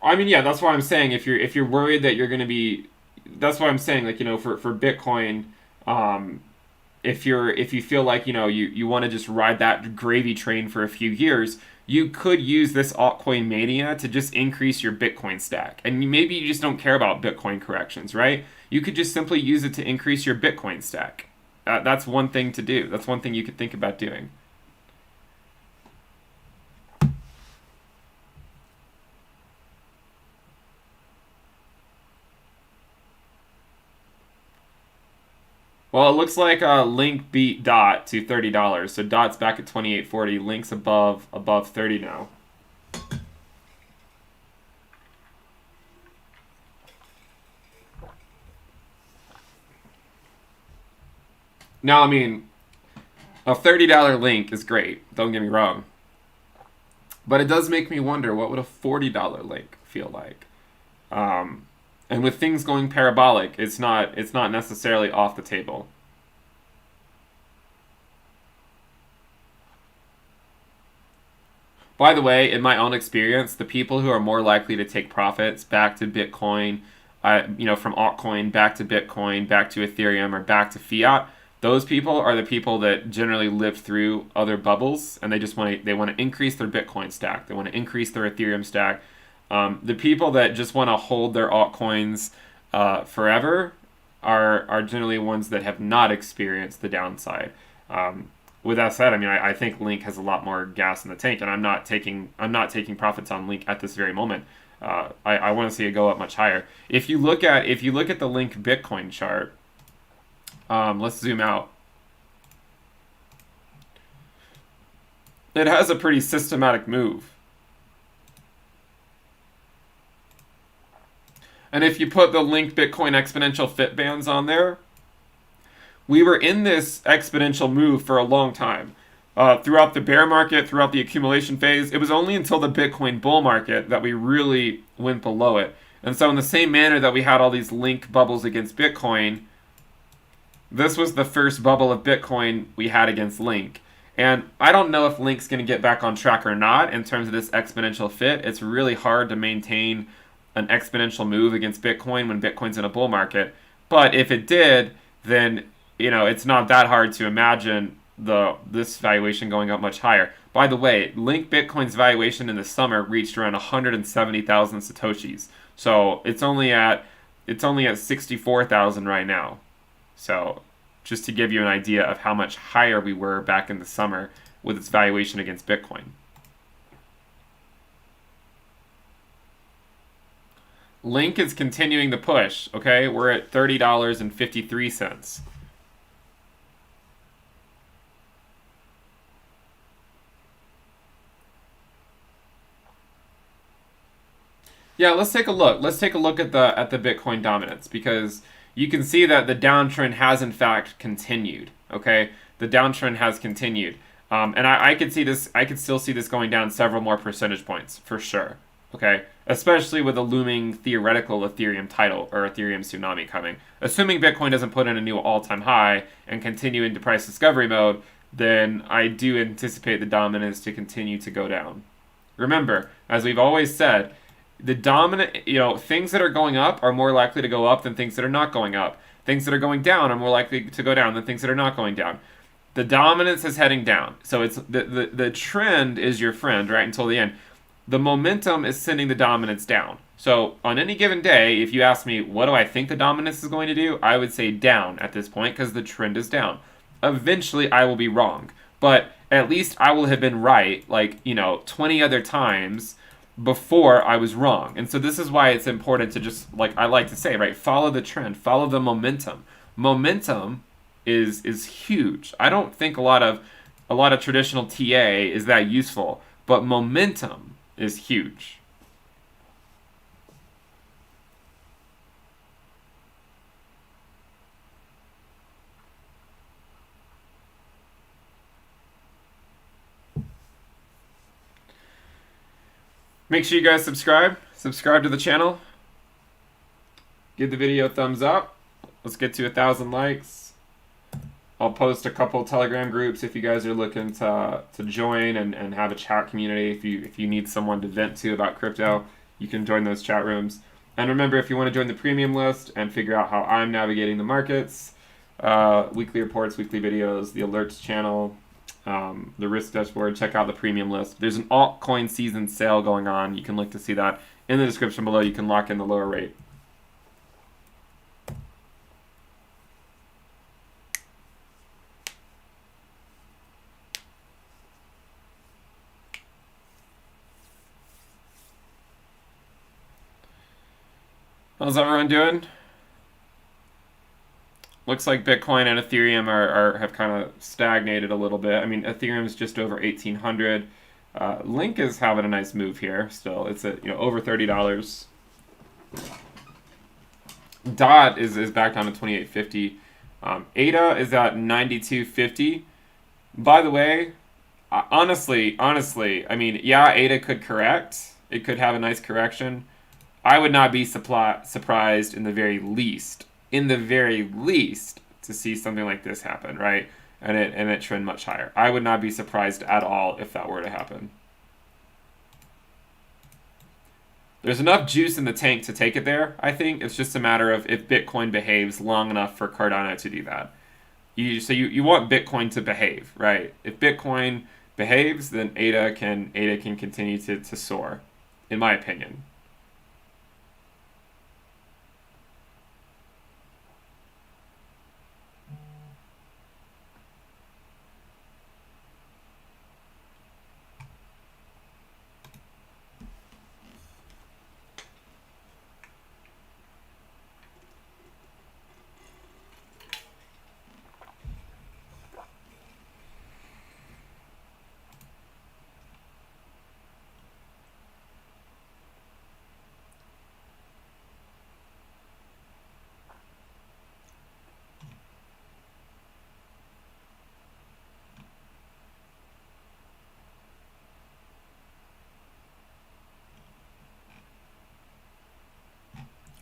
I mean, yeah, that's why I'm saying if you're worried that you're going to be, that's why I'm saying, like, for Bitcoin, if you feel like you want to just ride that gravy train for a few years, you could use this altcoin mania to just increase your Bitcoin stack. And maybe you just don't care about Bitcoin corrections, right? You could just simply use it to increase your Bitcoin stack. That's one thing to do. That's one thing you could think about doing. Well, it looks like Link beat Dot to $30, so Dot's back at 28.40. Link's above 30 now. Now, I mean, a $30 Link is great. Don't get me wrong, but it does make me wonder, what would a $40 Link feel like? And with things going parabolic, it's not necessarily off the table. By the way, in my own experience, the people who are more likely to take profits back to Bitcoin, from altcoin back to Bitcoin, back to Ethereum, or back to fiat, those people are the people that generally lived through other bubbles, and they want to increase their Bitcoin stack. They want to increase their Ethereum stack. The people that just want to hold their altcoins forever are generally ones that have not experienced the downside. With that said, I mean, I think Link has a lot more gas in the tank, and I'm not taking profits on Link at this very moment. I want to see it go up much higher. If you look at the Link Bitcoin chart, let's zoom out. It has a pretty systematic move. And if you put the Link Bitcoin exponential fit bands on there, we were in this exponential move for a long time. Throughout the bear market, throughout the accumulation phase, it was only until the Bitcoin bull market that we really went below it. And so in the same manner that we had all these Link bubbles against Bitcoin, this was the first bubble of Bitcoin we had against Link. And I don't know if Link's going to get back on track or not in terms of this exponential fit. It's really hard to maintain an exponential move against Bitcoin when Bitcoin's in a bull market. But if it did, then it's not that hard to imagine this valuation going up much higher. By the way, Link Bitcoin's valuation in the summer reached around 170,000 satoshis. So it's only at 64,000 right now. So just to give you an idea of how much higher we were back in the summer with its valuation against Bitcoin. Link is continuing the push, okay? We're at $30.53. Yeah, let's take a look. Let's take a look at the Bitcoin dominance, because you can see that the downtrend has in fact continued, okay? The downtrend has continued. And I could see this, I could still see this going down several more percentage points for sure. Okay, especially with a looming theoretical Ethereum title or Ethereum tsunami coming. Assuming Bitcoin doesn't put in a new all-time high and continue into price discovery mode, then I do anticipate the dominance to continue to go down. Remember, as we've always said, the dominant, things that are going up are more likely to go up than things that are not going up. Things that are going down are more likely to go down than things that are not going down. The dominance is heading down. So it's the trend is your friend, right, until the end. The momentum is sending the dominance down. So on any given day, if you ask me, what do I think the dominance is going to do? I would say down at this point because the trend is down. Eventually, I will be wrong. But at least I will have been right, 20 other times before I was wrong. And so this is why it's important to just, like I like to say, right, follow the trend, follow the momentum. Momentum is huge. I don't think a lot of traditional TA is that useful, but momentum is huge. Make sure you guys subscribe to the channel, give the video a thumbs up. Let's get to 1,000 likes. I'll post a couple Telegram groups if you guys are looking to join and have a chat community. If you need someone to vent to about crypto, you can join those chat rooms. And remember, if you want to join the premium list and figure out how I'm navigating the markets, weekly reports, weekly videos, the alerts channel, the risk dashboard, check out the premium list. There's an altcoin season sale going on. You can look to see that in the description below. You can lock in the lower rate. How's everyone doing? Looks like Bitcoin and Ethereum have kind of stagnated a little bit. I mean, Ethereum's just over 1,800. Link is having a nice move here. Still, it's at over $30. Dot is back down to 28.50. ADA is at 92.50. By the way, honestly, I mean, yeah, ADA could correct. It could have a nice correction. I would not be surprised in the very least, to see something like this happen, right? And it trend much higher. I would not be surprised at all if that were to happen. There's enough juice in the tank to take it there, I think. It's just a matter of if Bitcoin behaves long enough for Cardano to do that. You want Bitcoin to behave, right? If Bitcoin behaves, then ADA can continue to soar, in my opinion.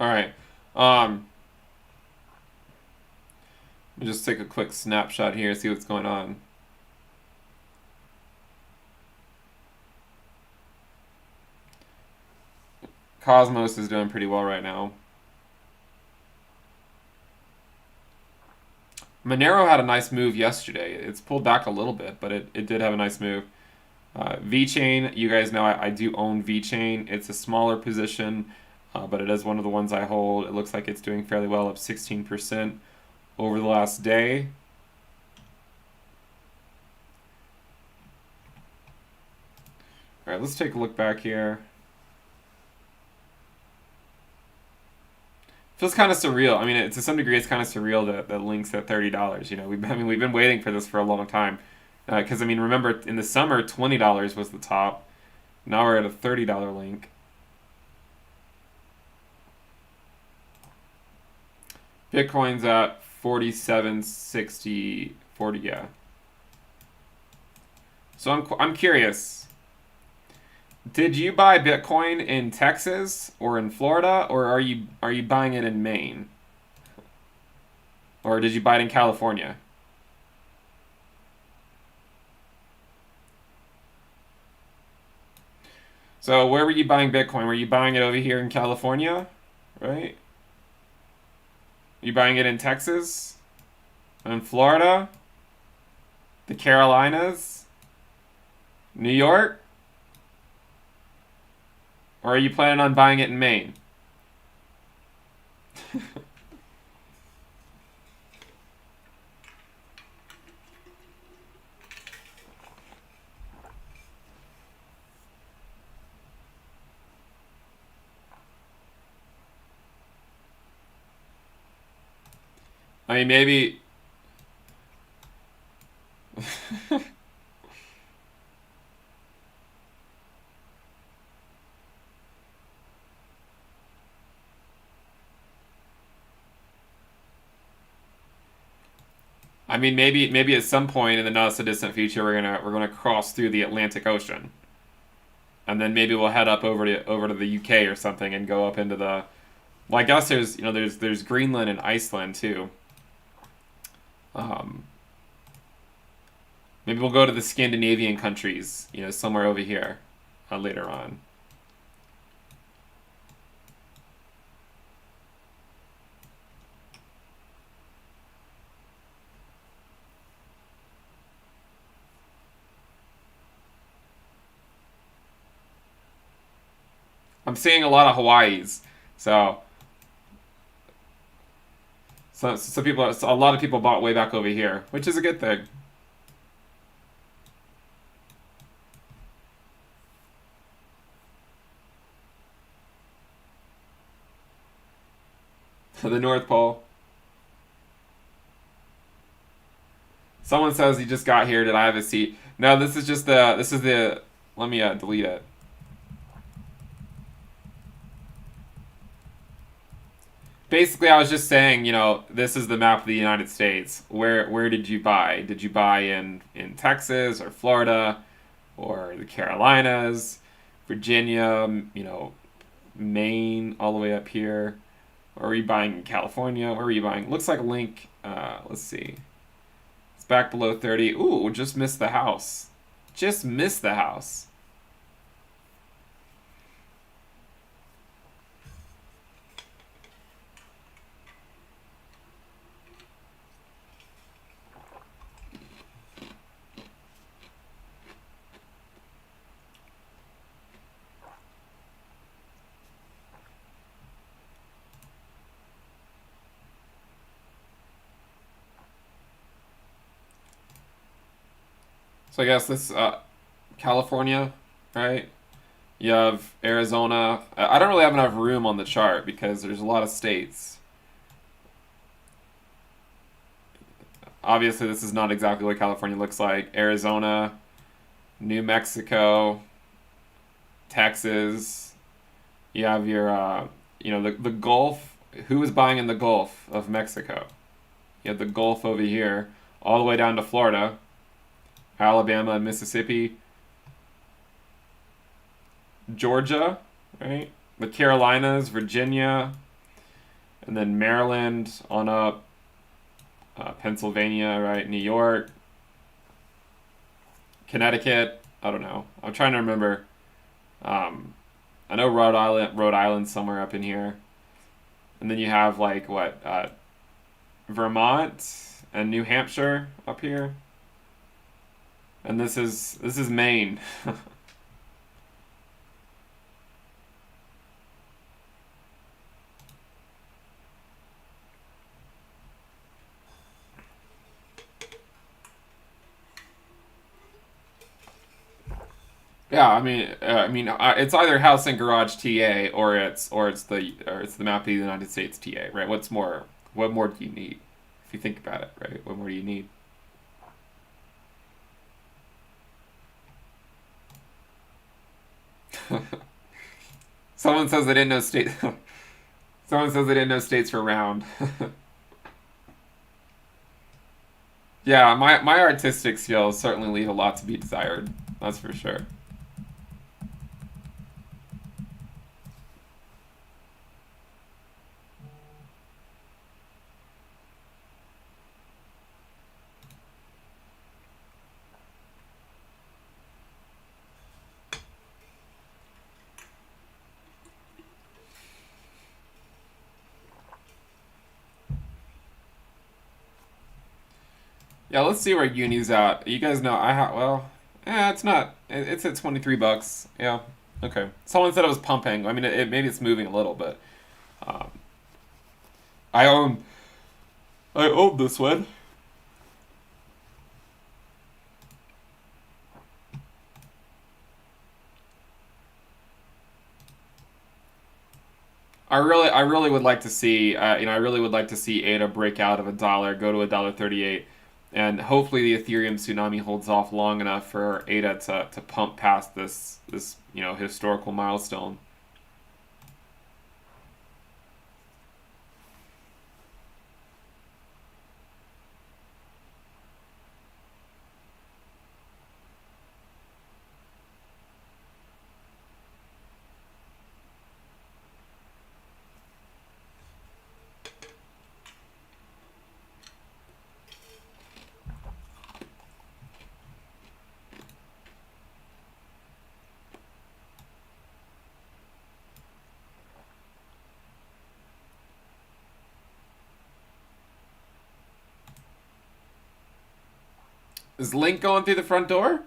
All right. Let me just take a quick snapshot here, see what's going on. Cosmos is doing pretty well right now. Monero had a nice move yesterday. It's pulled back a little bit, but it did have a nice move. VeChain, you guys know I do own VeChain. It's a smaller position, but it is one of the ones I hold. It looks like it's doing fairly well, up 16% over the last day. All right, let's take a look back here. Feels kind of surreal. I mean, to some degree, it's kind of surreal that Link's at $30. We've been waiting for this for a long time. Because, remember, in the summer, $20 was the top. Now we're at a $30 Link. Bitcoin's at 47.60, 40, yeah. So I'm curious. Did you buy Bitcoin in Texas or in Florida, or are you buying it in Maine? Or did you buy it in California? So where were you buying Bitcoin? Were you buying it over here in California, right? You buying it in Texas? In Florida? The Carolinas? New York? Or are you planning on buying it in Maine? I mean, maybe. I mean, maybe at some point in the not so distant future, we're gonna cross through the Atlantic Ocean, and then maybe we'll head up over to the UK or something and go up into the. Well, I guess there's Greenland and Iceland too. Um, Maybe we'll go to the Scandinavian countries, somewhere over here, later on. I'm seeing a lot of Hawaii's, so a lot of people bought way back over here, which is a good thing. The North Pole. Someone says he just got here. Did I have a seat? No, this is the. Let me delete it. Basically, I was just saying, this is the map of the United States. Where did you buy? Did you buy in Texas or Florida or the Carolinas, Virginia, Maine, all the way up here? Or are you buying in California? Where are you buying? Looks like Link. Let's see. It's back below 30. Ooh, just missed the house. Just missed the house. So I guess this California, right? You have Arizona. I don't really have enough room on the chart because there's a lot of states. Obviously, this is not exactly what California looks like. Arizona, New Mexico, Texas. You have your, the Gulf. Who is buying in the Gulf of Mexico? You have the Gulf over here, all the way down to Florida, Alabama, and Mississippi, Georgia, right? The Carolinas, Virginia, and then Maryland on up, Pennsylvania, right? New York, Connecticut. I don't know. I'm trying to remember. I know Rhode Island somewhere up in here, and then you have like what, Vermont and New Hampshire up here, and this is Maine. Yeah, it's either house and garage TA or it's the map of the United States TA, right? What more do you need? If you think about it, right? What more do you need? Someone says they didn't know state. Someone says they didn't know states were round. Yeah, my artistic skills certainly leave a lot to be desired. That's for sure. Yeah, let's see where Uni's at. You guys know well, it's not. It's at 23 bucks. Yeah. Okay. Someone said it was pumping. I mean, maybe it's moving a little, but um, I own I own this one. I really would like to see, I really would like to see ADA break out of a dollar, go to $1.38, and hopefully the Ethereum tsunami holds off long enough for ADA to pump past this historical milestone. Is Link going through the front door?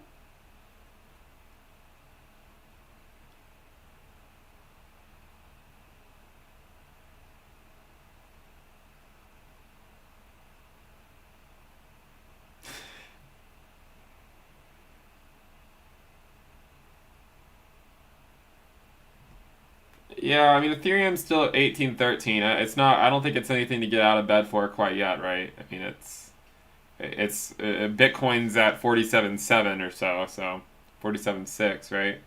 Yeah, I mean Ethereum's still at 1813. It's not. I don't think it's anything to get out of bed for quite yet, right? I mean it's Bitcoin's at 47.7 or so 47.6, right?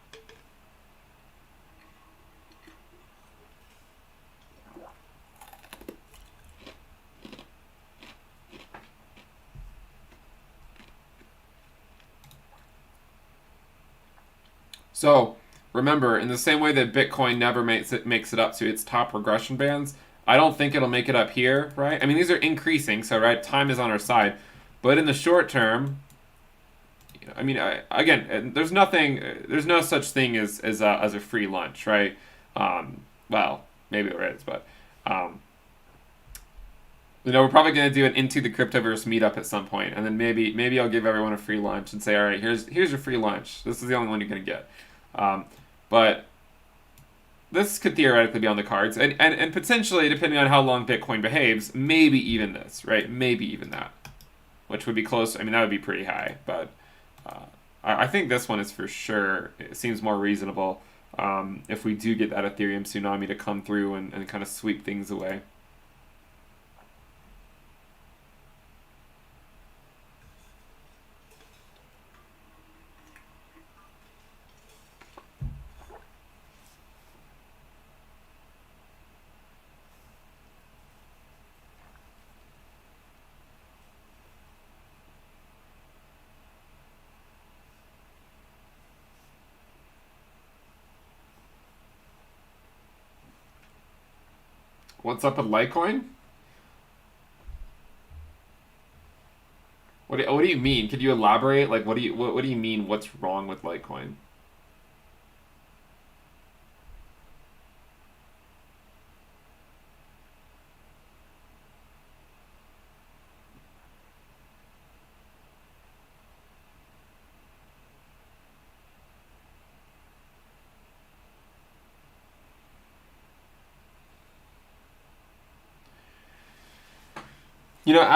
So remember, in the same way that Bitcoin never makes it up to its top regression bands, I don't think it'll make it up here, right? I mean, these are increasing, so right, time is on our side, but in the short term, I mean, again, there's no such thing as a free lunch, right? Well, maybe there is, but um, we're probably going to do an Into the Cryptoverse meetup at some point, and then maybe I'll give everyone a free lunch and say, all right, here's your free lunch. This is the only one you're going to get. Um, but this could theoretically be on the cards, and potentially, depending on how long Bitcoin behaves, maybe even this, right? Maybe even that, which would be close. I mean, that would be pretty high, but uh, I think this one is for sure. It seems more reasonable if we do get that Ethereum tsunami to come through and kind of sweep things away. What's up with Litecoin? What do you mean? Could you elaborate? Like, what do you mean? What's wrong with Litecoin?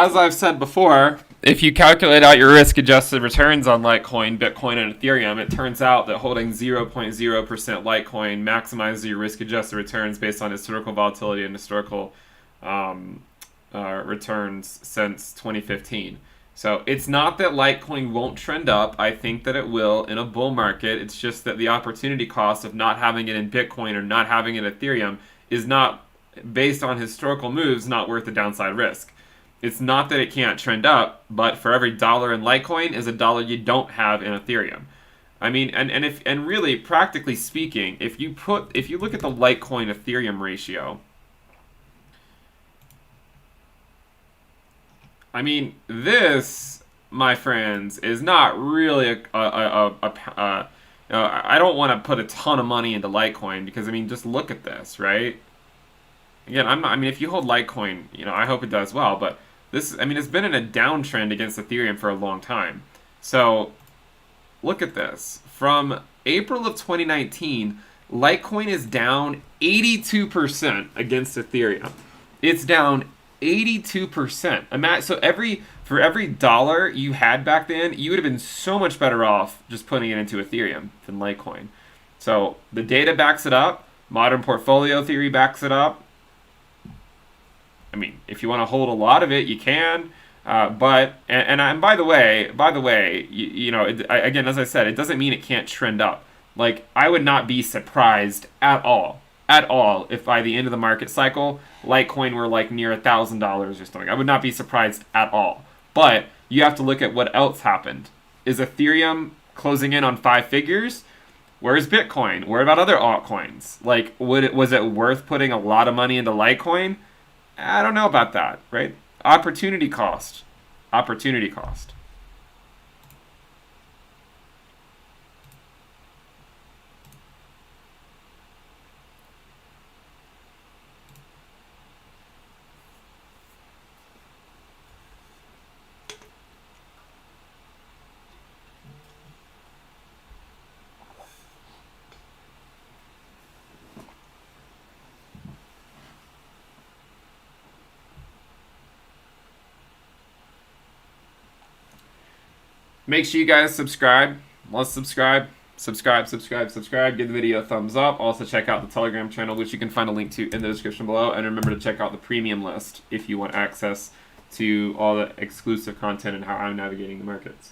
As I've said before, if you calculate out your risk-adjusted returns on Litecoin, Bitcoin, and Ethereum, it turns out that holding 0.0% Litecoin maximizes your risk-adjusted returns based on historical volatility and historical um, returns since 2015. So it's not that Litecoin won't trend up. I think that it will in a bull market. It's just that the opportunity cost of not having it in Bitcoin or not having it in Ethereum is not, based on historical moves, not worth the downside risk. It's not that it can't trend up, but for every dollar in Litecoin is a dollar you don't have in Ethereum. I mean, and really practically speaking, if you look at the Litecoin Ethereum ratio, I mean, this, my friends, is not really I don't want to put a ton of money into Litecoin because I mean, just look at this, right? Again, I'm not. I mean, if you hold Litecoin, I hope it does well, but I mean, it's been in a downtrend against Ethereum for a long time. So look at this. From April of 2019, Litecoin is down 82% against Ethereum. It's down 82%. So for every dollar you had back then, you would have been so much better off just putting it into Ethereum than Litecoin. So the data backs it up. Modern portfolio theory backs it up. I mean, if you want to hold a lot of it, you can. And by the way, again, as I said, it doesn't mean it can't trend up. Like, I would not be surprised at all, if by the end of the market cycle, Litecoin were like near $1,000 or something. I would not be surprised at all. But you have to look at what else happened. Is Ethereum closing in on 5 figures? Where's Bitcoin? Where about other altcoins? Like, was it worth putting a lot of money into Litecoin? I don't know about that, right? Opportunity cost. Opportunity cost. Make sure you guys subscribe. Let's subscribe. Subscribe. Give the video a thumbs up. Also check out the Telegram channel, which you can find a link to in the description below. And remember to check out the premium list if you want access to all the exclusive content and how I'm navigating the markets.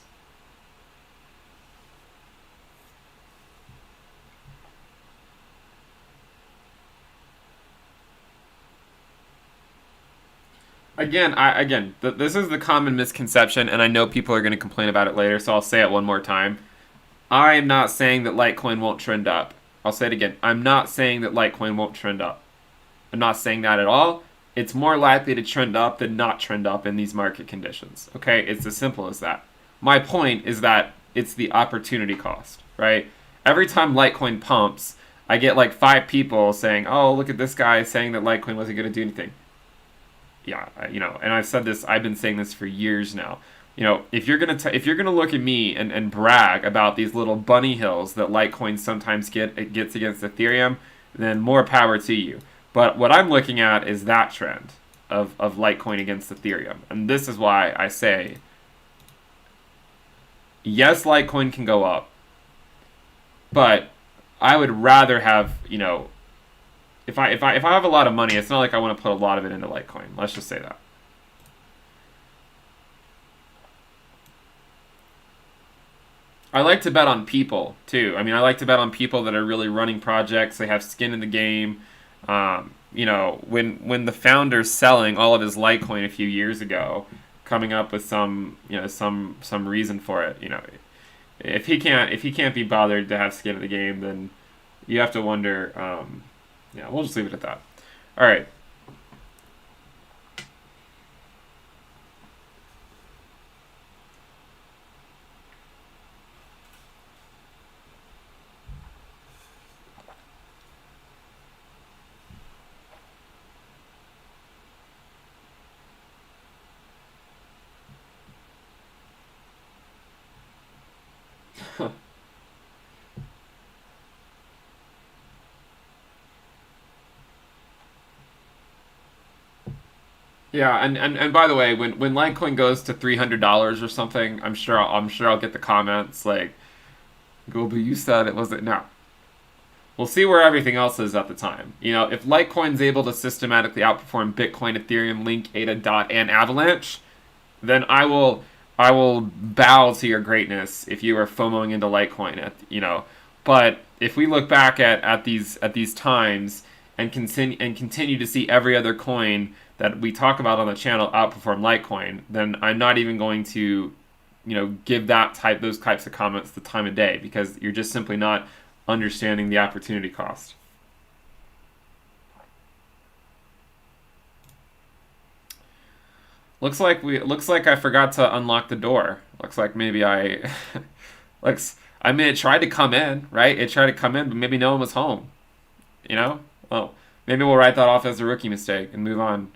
This is the common misconception, and I know people are going to complain about it later, so I'll say it one more time. I am not saying that Litecoin won't trend up. I'll say it again. I'm not saying that Litecoin won't trend up. I'm not saying that at all. It's more likely to trend up than not trend up in these market conditions. Okay? It's as simple as that. My point is that it's the opportunity cost, right? Every time Litecoin pumps, I get like 5 people saying, oh, look at this guy saying that Litecoin wasn't going to do anything. Yeah, and I've been saying this for years now. If you're gonna look at me and brag about these little bunny hills that Litecoin sometimes gets against Ethereum, then more power to you. But what I'm looking at is that trend of Litecoin against Ethereum, and this is why I say, yes, Litecoin can go up, but I would rather have If I have a lot of money, it's not like I want to put a lot of it into Litecoin. Let's just say that. I like to bet on people too. I mean, I like to bet on people that are really running projects. They have skin in the game. When the founder's selling all of his Litecoin a few years ago, coming up with some reason for it. If he can't be bothered to have skin in the game, then you have to wonder. Yeah, we'll just leave it at that. All right. Yeah, and by the way, when Litecoin goes to $300 or something, I'm sure I'll get the comments like, "Go, but you said it wasn't." No, we'll see where everything else is at the time. If Litecoin's able to systematically outperform Bitcoin, Ethereum, Link, ADA, Dot, and Avalanche, then I will bow to your greatness if you are FOMOing into Litecoin. But if we look back at these times and continue to see every other coin that we talk about on the channel outperform Litecoin, then I'm not even going to, give those types of comments the time of day, because you're just simply not understanding the opportunity cost. Looks like I forgot to unlock the door. Looks like maybe it tried to come in, right? It tried to come in, but maybe no one was home. Well, maybe we'll write that off as a rookie mistake and move on.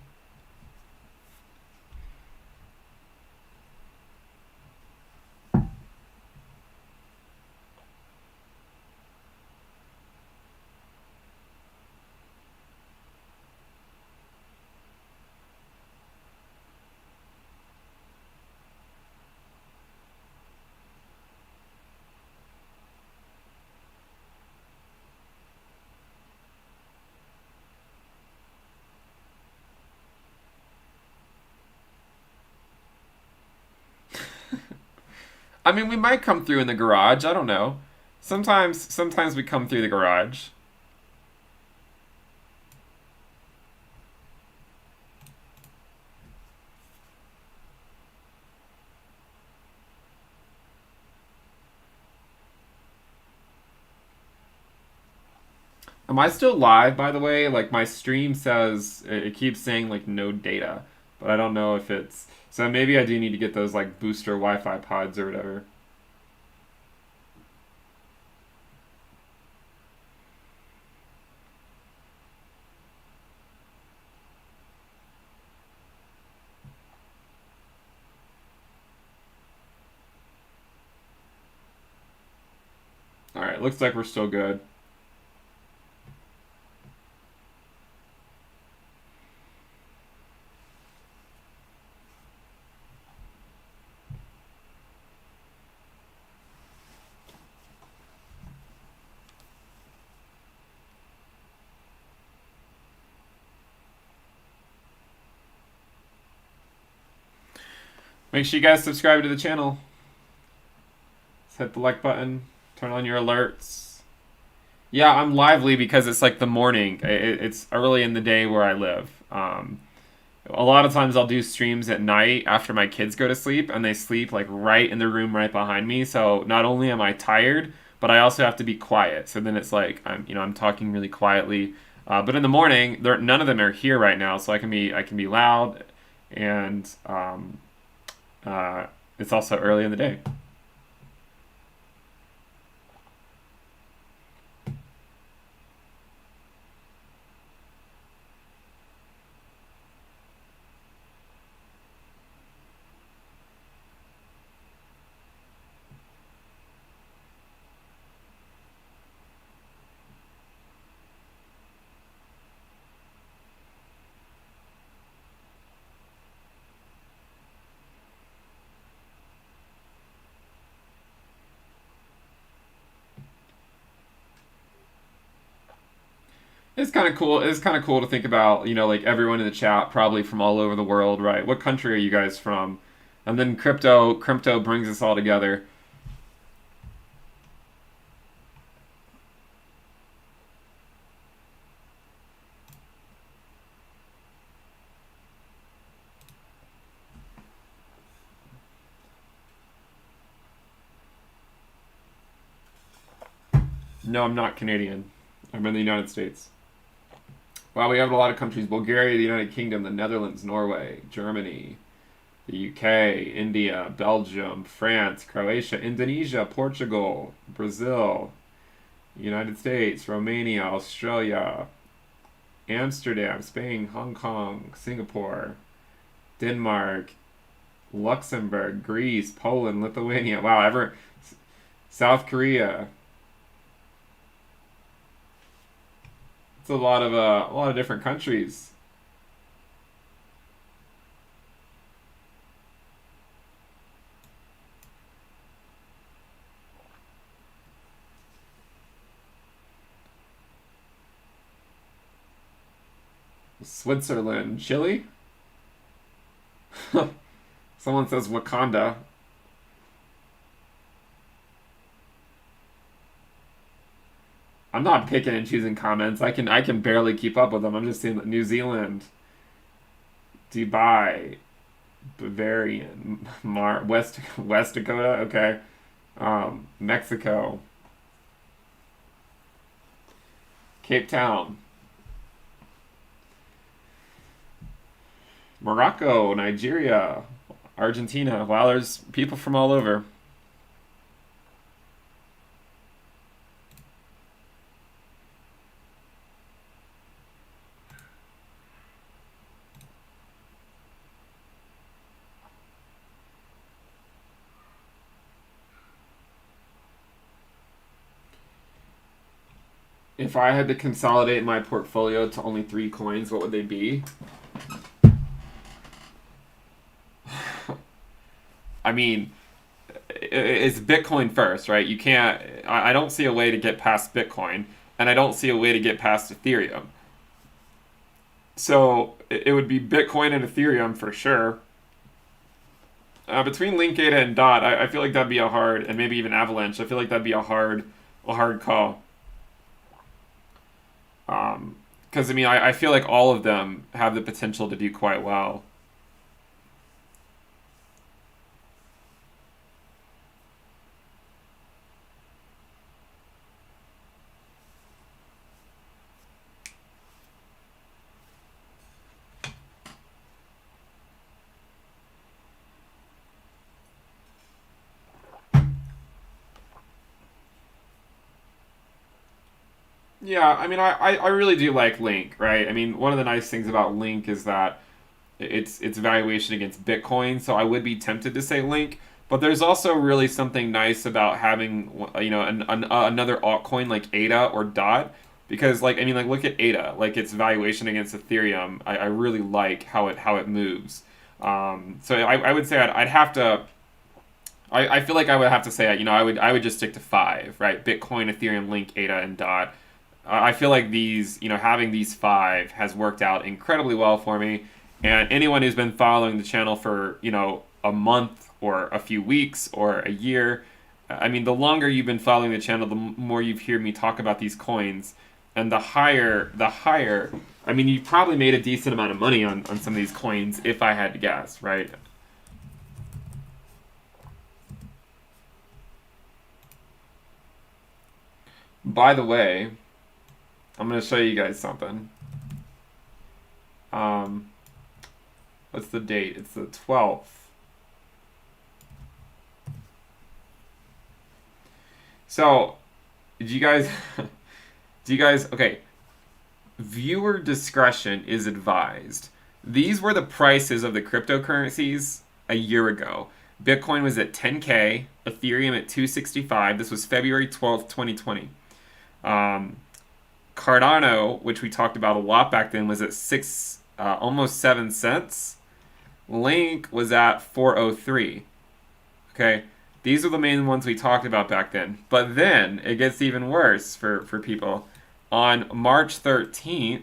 I mean, we might come through in the garage. I don't know. Sometimes we come through the garage. Am I still live, by the way? Like my stream says it keeps saying like no data, but I don't know if it's so maybe I do need to get those like booster Wi-Fi pods or whatever. All right, looks like we're still good. Make sure you guys subscribe to the channel. Just hit the like button. Turn on your alerts. Yeah, I'm lively because it's like the morning. It's early in the day where I live. A lot of times I'll do streams at night after my kids go to sleep, and they sleep like right in the room right behind me. So not only am I tired, but I also have to be quiet. So then it's like I'm talking really quietly. But in the morning, none of them are here right now, so I can be loud, and uh, it's also early in the day. It's kind of cool. It's kind of cool to think about, like everyone in the chat probably from all over the world, right? What country are you guys from? And then crypto brings us all together. No, I'm not Canadian. I'm in the United States. Wow, we have a lot of countries: Bulgaria, the United Kingdom, the Netherlands, Norway, Germany, the UK, India, Belgium, France, Croatia, Indonesia, Portugal, Brazil, United States, Romania, Australia, Amsterdam, Spain, Hong Kong, Singapore, Denmark, Luxembourg, Greece, Poland, Lithuania. Wow, South Korea. It's a lot of different countries. Switzerland, Chile. Someone says Wakanda. I'm not picking and choosing comments. I can barely keep up with them. I'm just seeing New Zealand, Dubai, Bavarian, West Dakota. Okay, Mexico, Cape Town, Morocco, Nigeria, Argentina. Wow, there's people from all over. If I had to consolidate my portfolio to only 3 coins, what would they be? I mean, it's Bitcoin first, right? You can't. I don't see a way to get past Bitcoin, and I don't see a way to get past Ethereum. So it would be Bitcoin and Ethereum for sure. Between Link, Ada, and Dot, I feel like that'd be a hard, and maybe even Avalanche. I feel like that'd be a hard call. Because I mean, I feel like all of them have the potential to do quite well. Yeah, I mean, I really do like Link, right? I mean, one of the nice things about Link is that its valuation against Bitcoin, so I would be tempted to say Link. But there's also really something nice about having, another altcoin like ADA or DOT, because like I mean, like look at ADA, like its valuation against Ethereum. I really like how it moves. So I would say I'd have to. I feel like I would have to say, I would just stick to five, right? Bitcoin, Ethereum, Link, ADA, and DOT. I feel like having these five has worked out incredibly well for me. And anyone who's been following the channel for, a month or a few weeks or a year, I mean, the longer you've been following the channel, the more you've heard me talk about these coins. And I mean, you probably made a decent amount of money on some of these coins if I had to guess, right? By the way, I'm going to show you guys something. Um, what's the date? It's the 12th. So, did you guys, okay, viewer discretion is advised. These were the prices of the cryptocurrencies a year ago. Bitcoin was at 10K, Ethereum at 265. This was February 12th, 2020. Um, Cardano, which we talked about a lot back then, was at almost 7 cents. Link was at 403. Okay, these are the main ones we talked about back then. But then it gets even worse for people. On March 13th,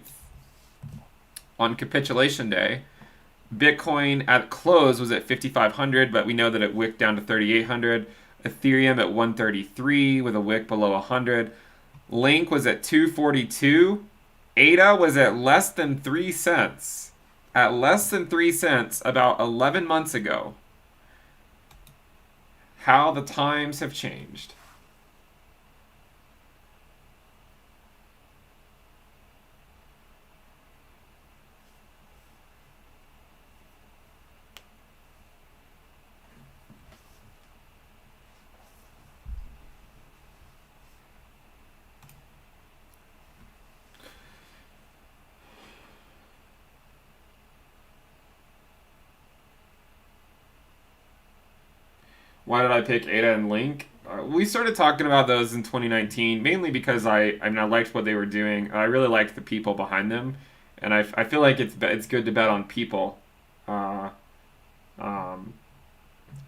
on capitulation day, Bitcoin at close was at 5,500, but we know that it wicked down to 3,800. Ethereum at 133 with a wick below 100. Link was at 242. ADA was at less than 3 cents. At less than 3 cents about 11 months ago. How the times have changed. Why did I pick Ada and Link? We started talking about those in 2019, mainly because I liked what they were doing. I really liked the people behind them, and I feel like it's good to bet on people. Uh, um,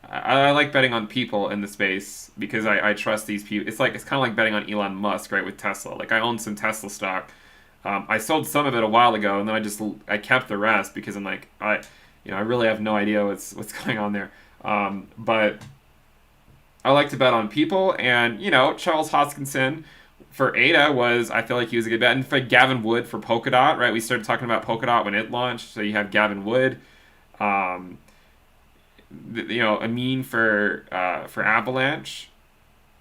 I like betting on people in the space because I trust these people. It's kind of like betting on Elon Musk, right, with Tesla. Like I own some Tesla stock. I sold some of it a while ago, and then I kept the rest because I'm like I really have no idea what's going on there. But I like to bet on people, and Charles Hoskinson for ADA I feel like he was a good bet, and for Gavin Wood for Polkadot, right? We started talking about Polkadot when it launched, so you have Gavin Wood, um, Amin for Avalanche.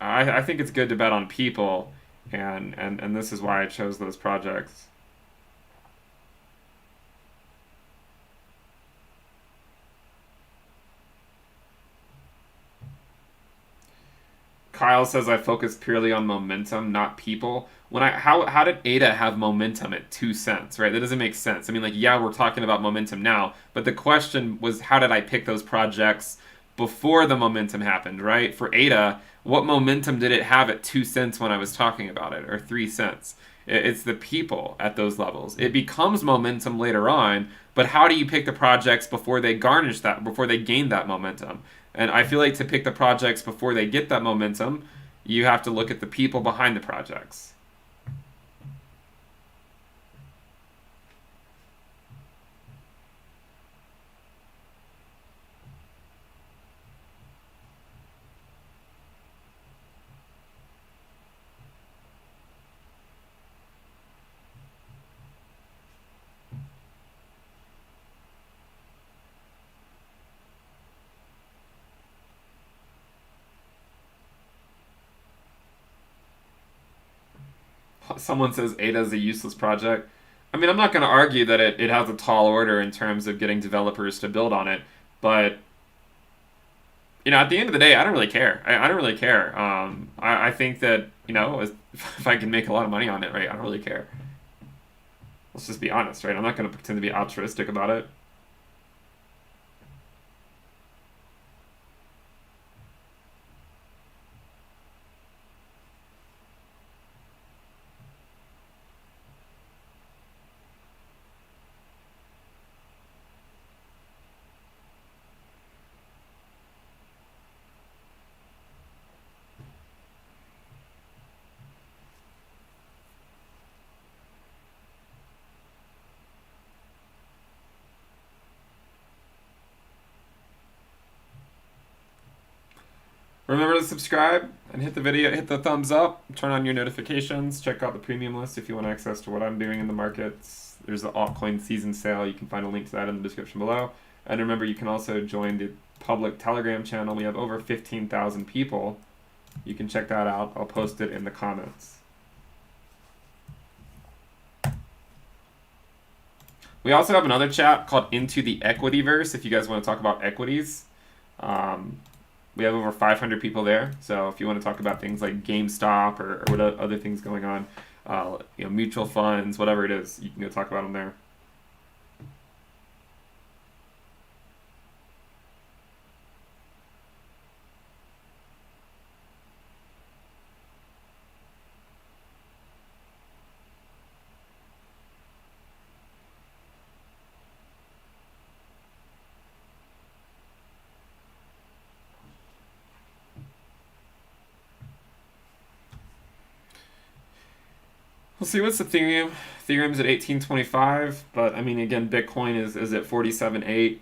I think it's good to bet on people, and this is why I chose those projects. Kyle says I focus purely on momentum, not people. How did ADA have momentum at 2 cents, right? That doesn't make sense. I mean, like, yeah, we're talking about momentum now, but the question was how did I pick those projects before the momentum happened, right? For ADA, what momentum did it have at 2 cents when I was talking about it, or 3 cents? It's the people at those levels. It becomes momentum later on, but how do you pick the projects before they gain that momentum? And I feel like to pick the projects before they get that momentum, you have to look at the people behind the projects. Someone says Ada is a useless project. I mean, I'm not going to argue that it has a tall order in terms of getting developers to build on it, but at the end of the day, I don't really care. I don't really care. I think that if I can make a lot of money on it, right, I don't really care. Let's just be honest, right? I'm not going to pretend to be altruistic about it. Remember to subscribe and hit the video, hit the thumbs up, turn on your notifications, check out the premium list if you want access to what I'm doing in the markets. There's the altcoin season sale. You can find a link to that in the description below. And remember, you can also join the public Telegram channel. We have over 15,000 people. You can check that out. I'll post it in the comments. We also have another chat called Into the Equityverse if you guys want to talk about equities. We have over 500 people there, so if you want to talk about things like GameStop or what other things going on, mutual funds, whatever it is, you can go talk about them there. We'll see what's Ethereum. Ethereum's at 1825, but I mean, again, Bitcoin is at 47.8.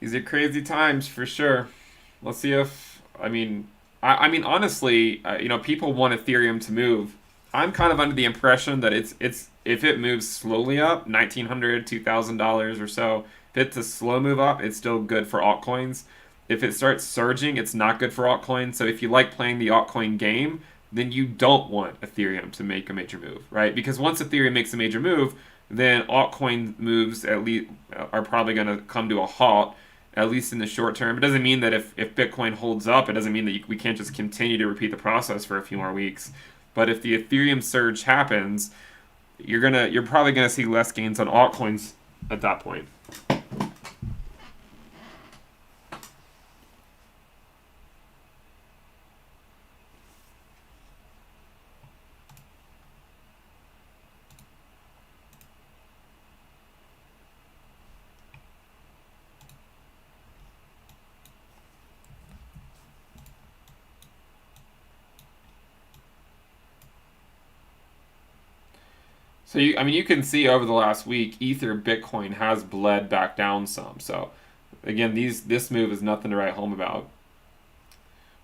These are crazy times for sure. Let's see if I mean honestly, people want Ethereum to move. I'm kind of under the impression that it's if it moves slowly up, $1,900, $2,000 or so, if it's a slow move up, it's still good for altcoins. If it starts surging, it's not good for altcoins. So if you like playing the altcoin game, then you don't want Ethereum to make a major move, right? Because once Ethereum makes a major move, then altcoin moves at least are probably going to come to a halt, at least in the short term. It doesn't mean that if Bitcoin holds up, it doesn't mean that we can't just continue to repeat the process for a few more weeks. But if the Ethereum surge happens, you're probably gonna see less gains on altcoins at that point. So you can see over the last week, Ether Bitcoin has bled back down some. So again, this move is nothing to write home about.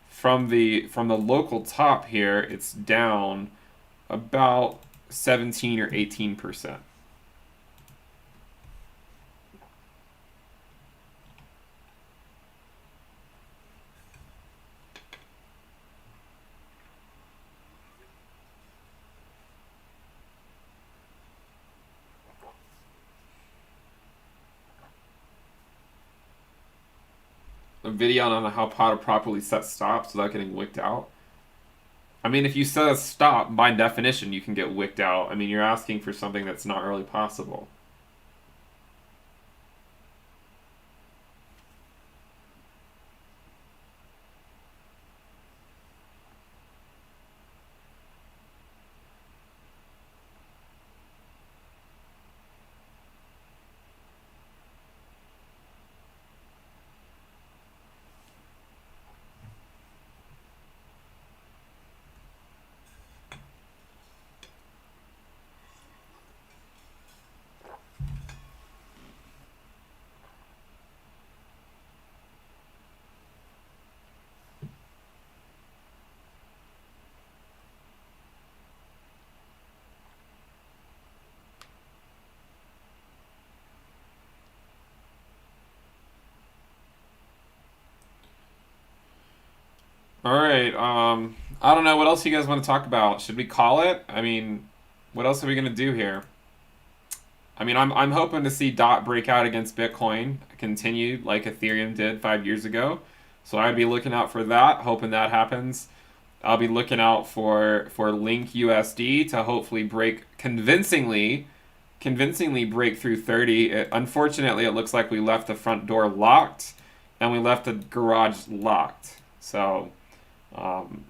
From the local top here, it's down about 17 or 18%. A video on how to properly set stops without getting wicked out. I mean, if you set a stop, by definition, you can get wicked out. I mean, you're asking for something that's not really possible. All right. I don't know what else you guys want to talk about. Should we call it? I mean, what else are we gonna do here? I mean, I'm hoping to see DOT break out against Bitcoin, continue like Ethereum did 5 years ago. So I'd be looking out for that, hoping that happens. I'll be looking out for Link USD to hopefully break convincingly break through 30. Unfortunately, it looks like we left the front door locked and we left the garage locked. So um,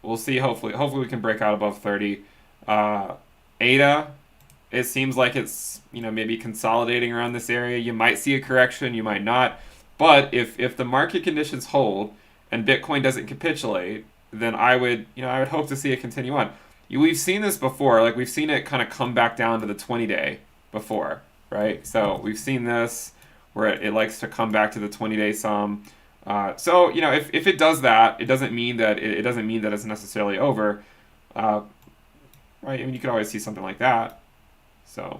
we'll see. Hopefully we can break out above 30. ADA, it seems like it's maybe consolidating around this area. You might see a correction, you might not. But if the market conditions hold and Bitcoin doesn't capitulate, then I would hope to see it continue on. We've seen this before, like we've seen it kind of come back down to the 20-day before, right? So we've seen this where it likes to come back to the 20-day sum. So if it does that, it doesn't mean that it's necessarily over, right? I mean, you could always see something like that. So,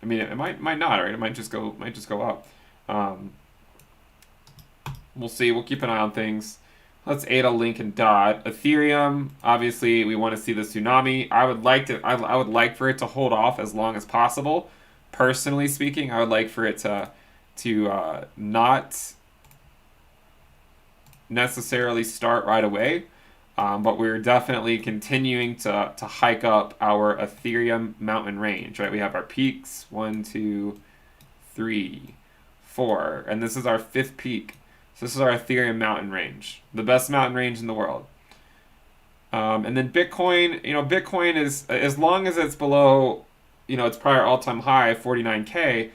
I mean, it might not, right? It might just go up. We'll see. We'll keep an eye on things. Let's ADA, Link, and DOT. Ethereum, obviously, we want to see the tsunami. I would like for it to hold off as long as possible. Personally speaking, I would like for it to not necessarily start right away. But we're definitely continuing to hike up our Ethereum mountain range, right? We have our peaks, 1, 2, 3, 4, and this is our 5th peak. So this is our Ethereum mountain range, the best mountain range in the world. And then Bitcoin, Bitcoin is, as long as it's below, its prior all-time high, 49K,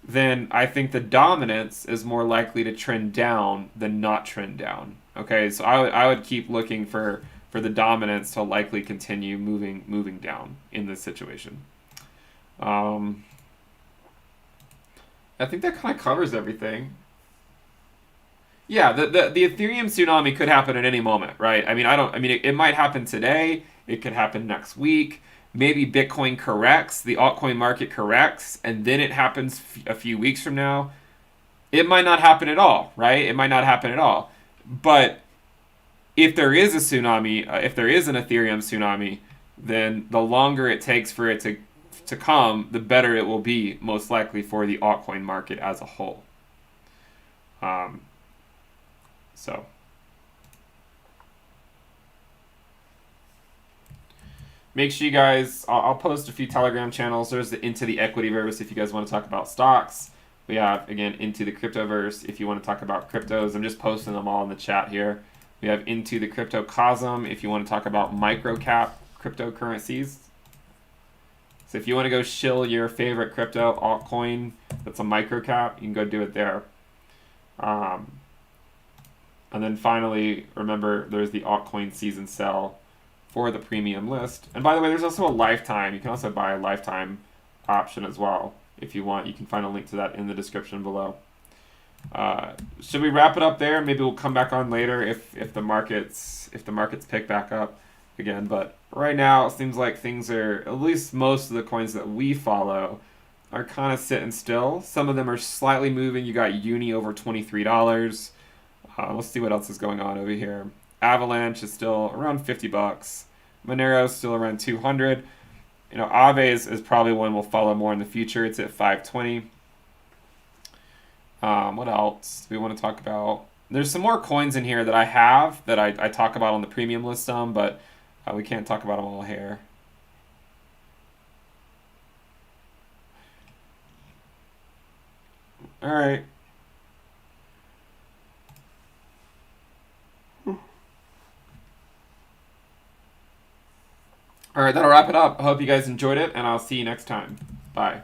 then I think the dominance is more likely to trend down than not trend down. Okay, so I would keep looking for the dominance to likely continue moving down in this situation. I think that kind of covers everything. Yeah, the Ethereum tsunami could happen at any moment, right? I mean, it might happen today. It could happen next week. Maybe Bitcoin corrects, the altcoin market corrects, and then it happens a few weeks from now. It might not happen at all, right? It might not happen at all. But if there is a tsunami, if there is an Ethereum tsunami, then the longer it takes for it to come, the better it will be, most likely, for the altcoin market as a whole. So make sure you guys, I'll post a few Telegram channels. There's the Into the Equityverse if you guys want to talk about stocks. We have, again, Into the Cryptoverse if you want to talk about cryptos. I'm just posting them all in the chat here. We have Into the Cryptocosm if you want to talk about microcap cryptocurrencies. So if you want to go shill your favorite crypto altcoin that's a microcap, you can go do it there. And then finally, remember, there's the altcoin season sale for the premium list. And by the way, there's also a lifetime. You can also buy a lifetime option as well if you want. You can find a link to that in the description below. Should we wrap it up there? Maybe we'll come back on later if the markets pick back up again. But right now, it seems like things are, at least most of the coins that we follow, are kind of sitting still. Some of them are slightly moving. You got Uni over $23. Let's see what else is going on over here. Avalanche is still around $50. Monero is still around 200. Aave is probably one we'll follow more in the future. It's at 520. What else do we want to talk about? There's some more coins in here that I have that I talk about on the premium list some, but we can't talk about them all here. All right. All right, that'll wrap it up. I hope you guys enjoyed it, and I'll see you next time. Bye.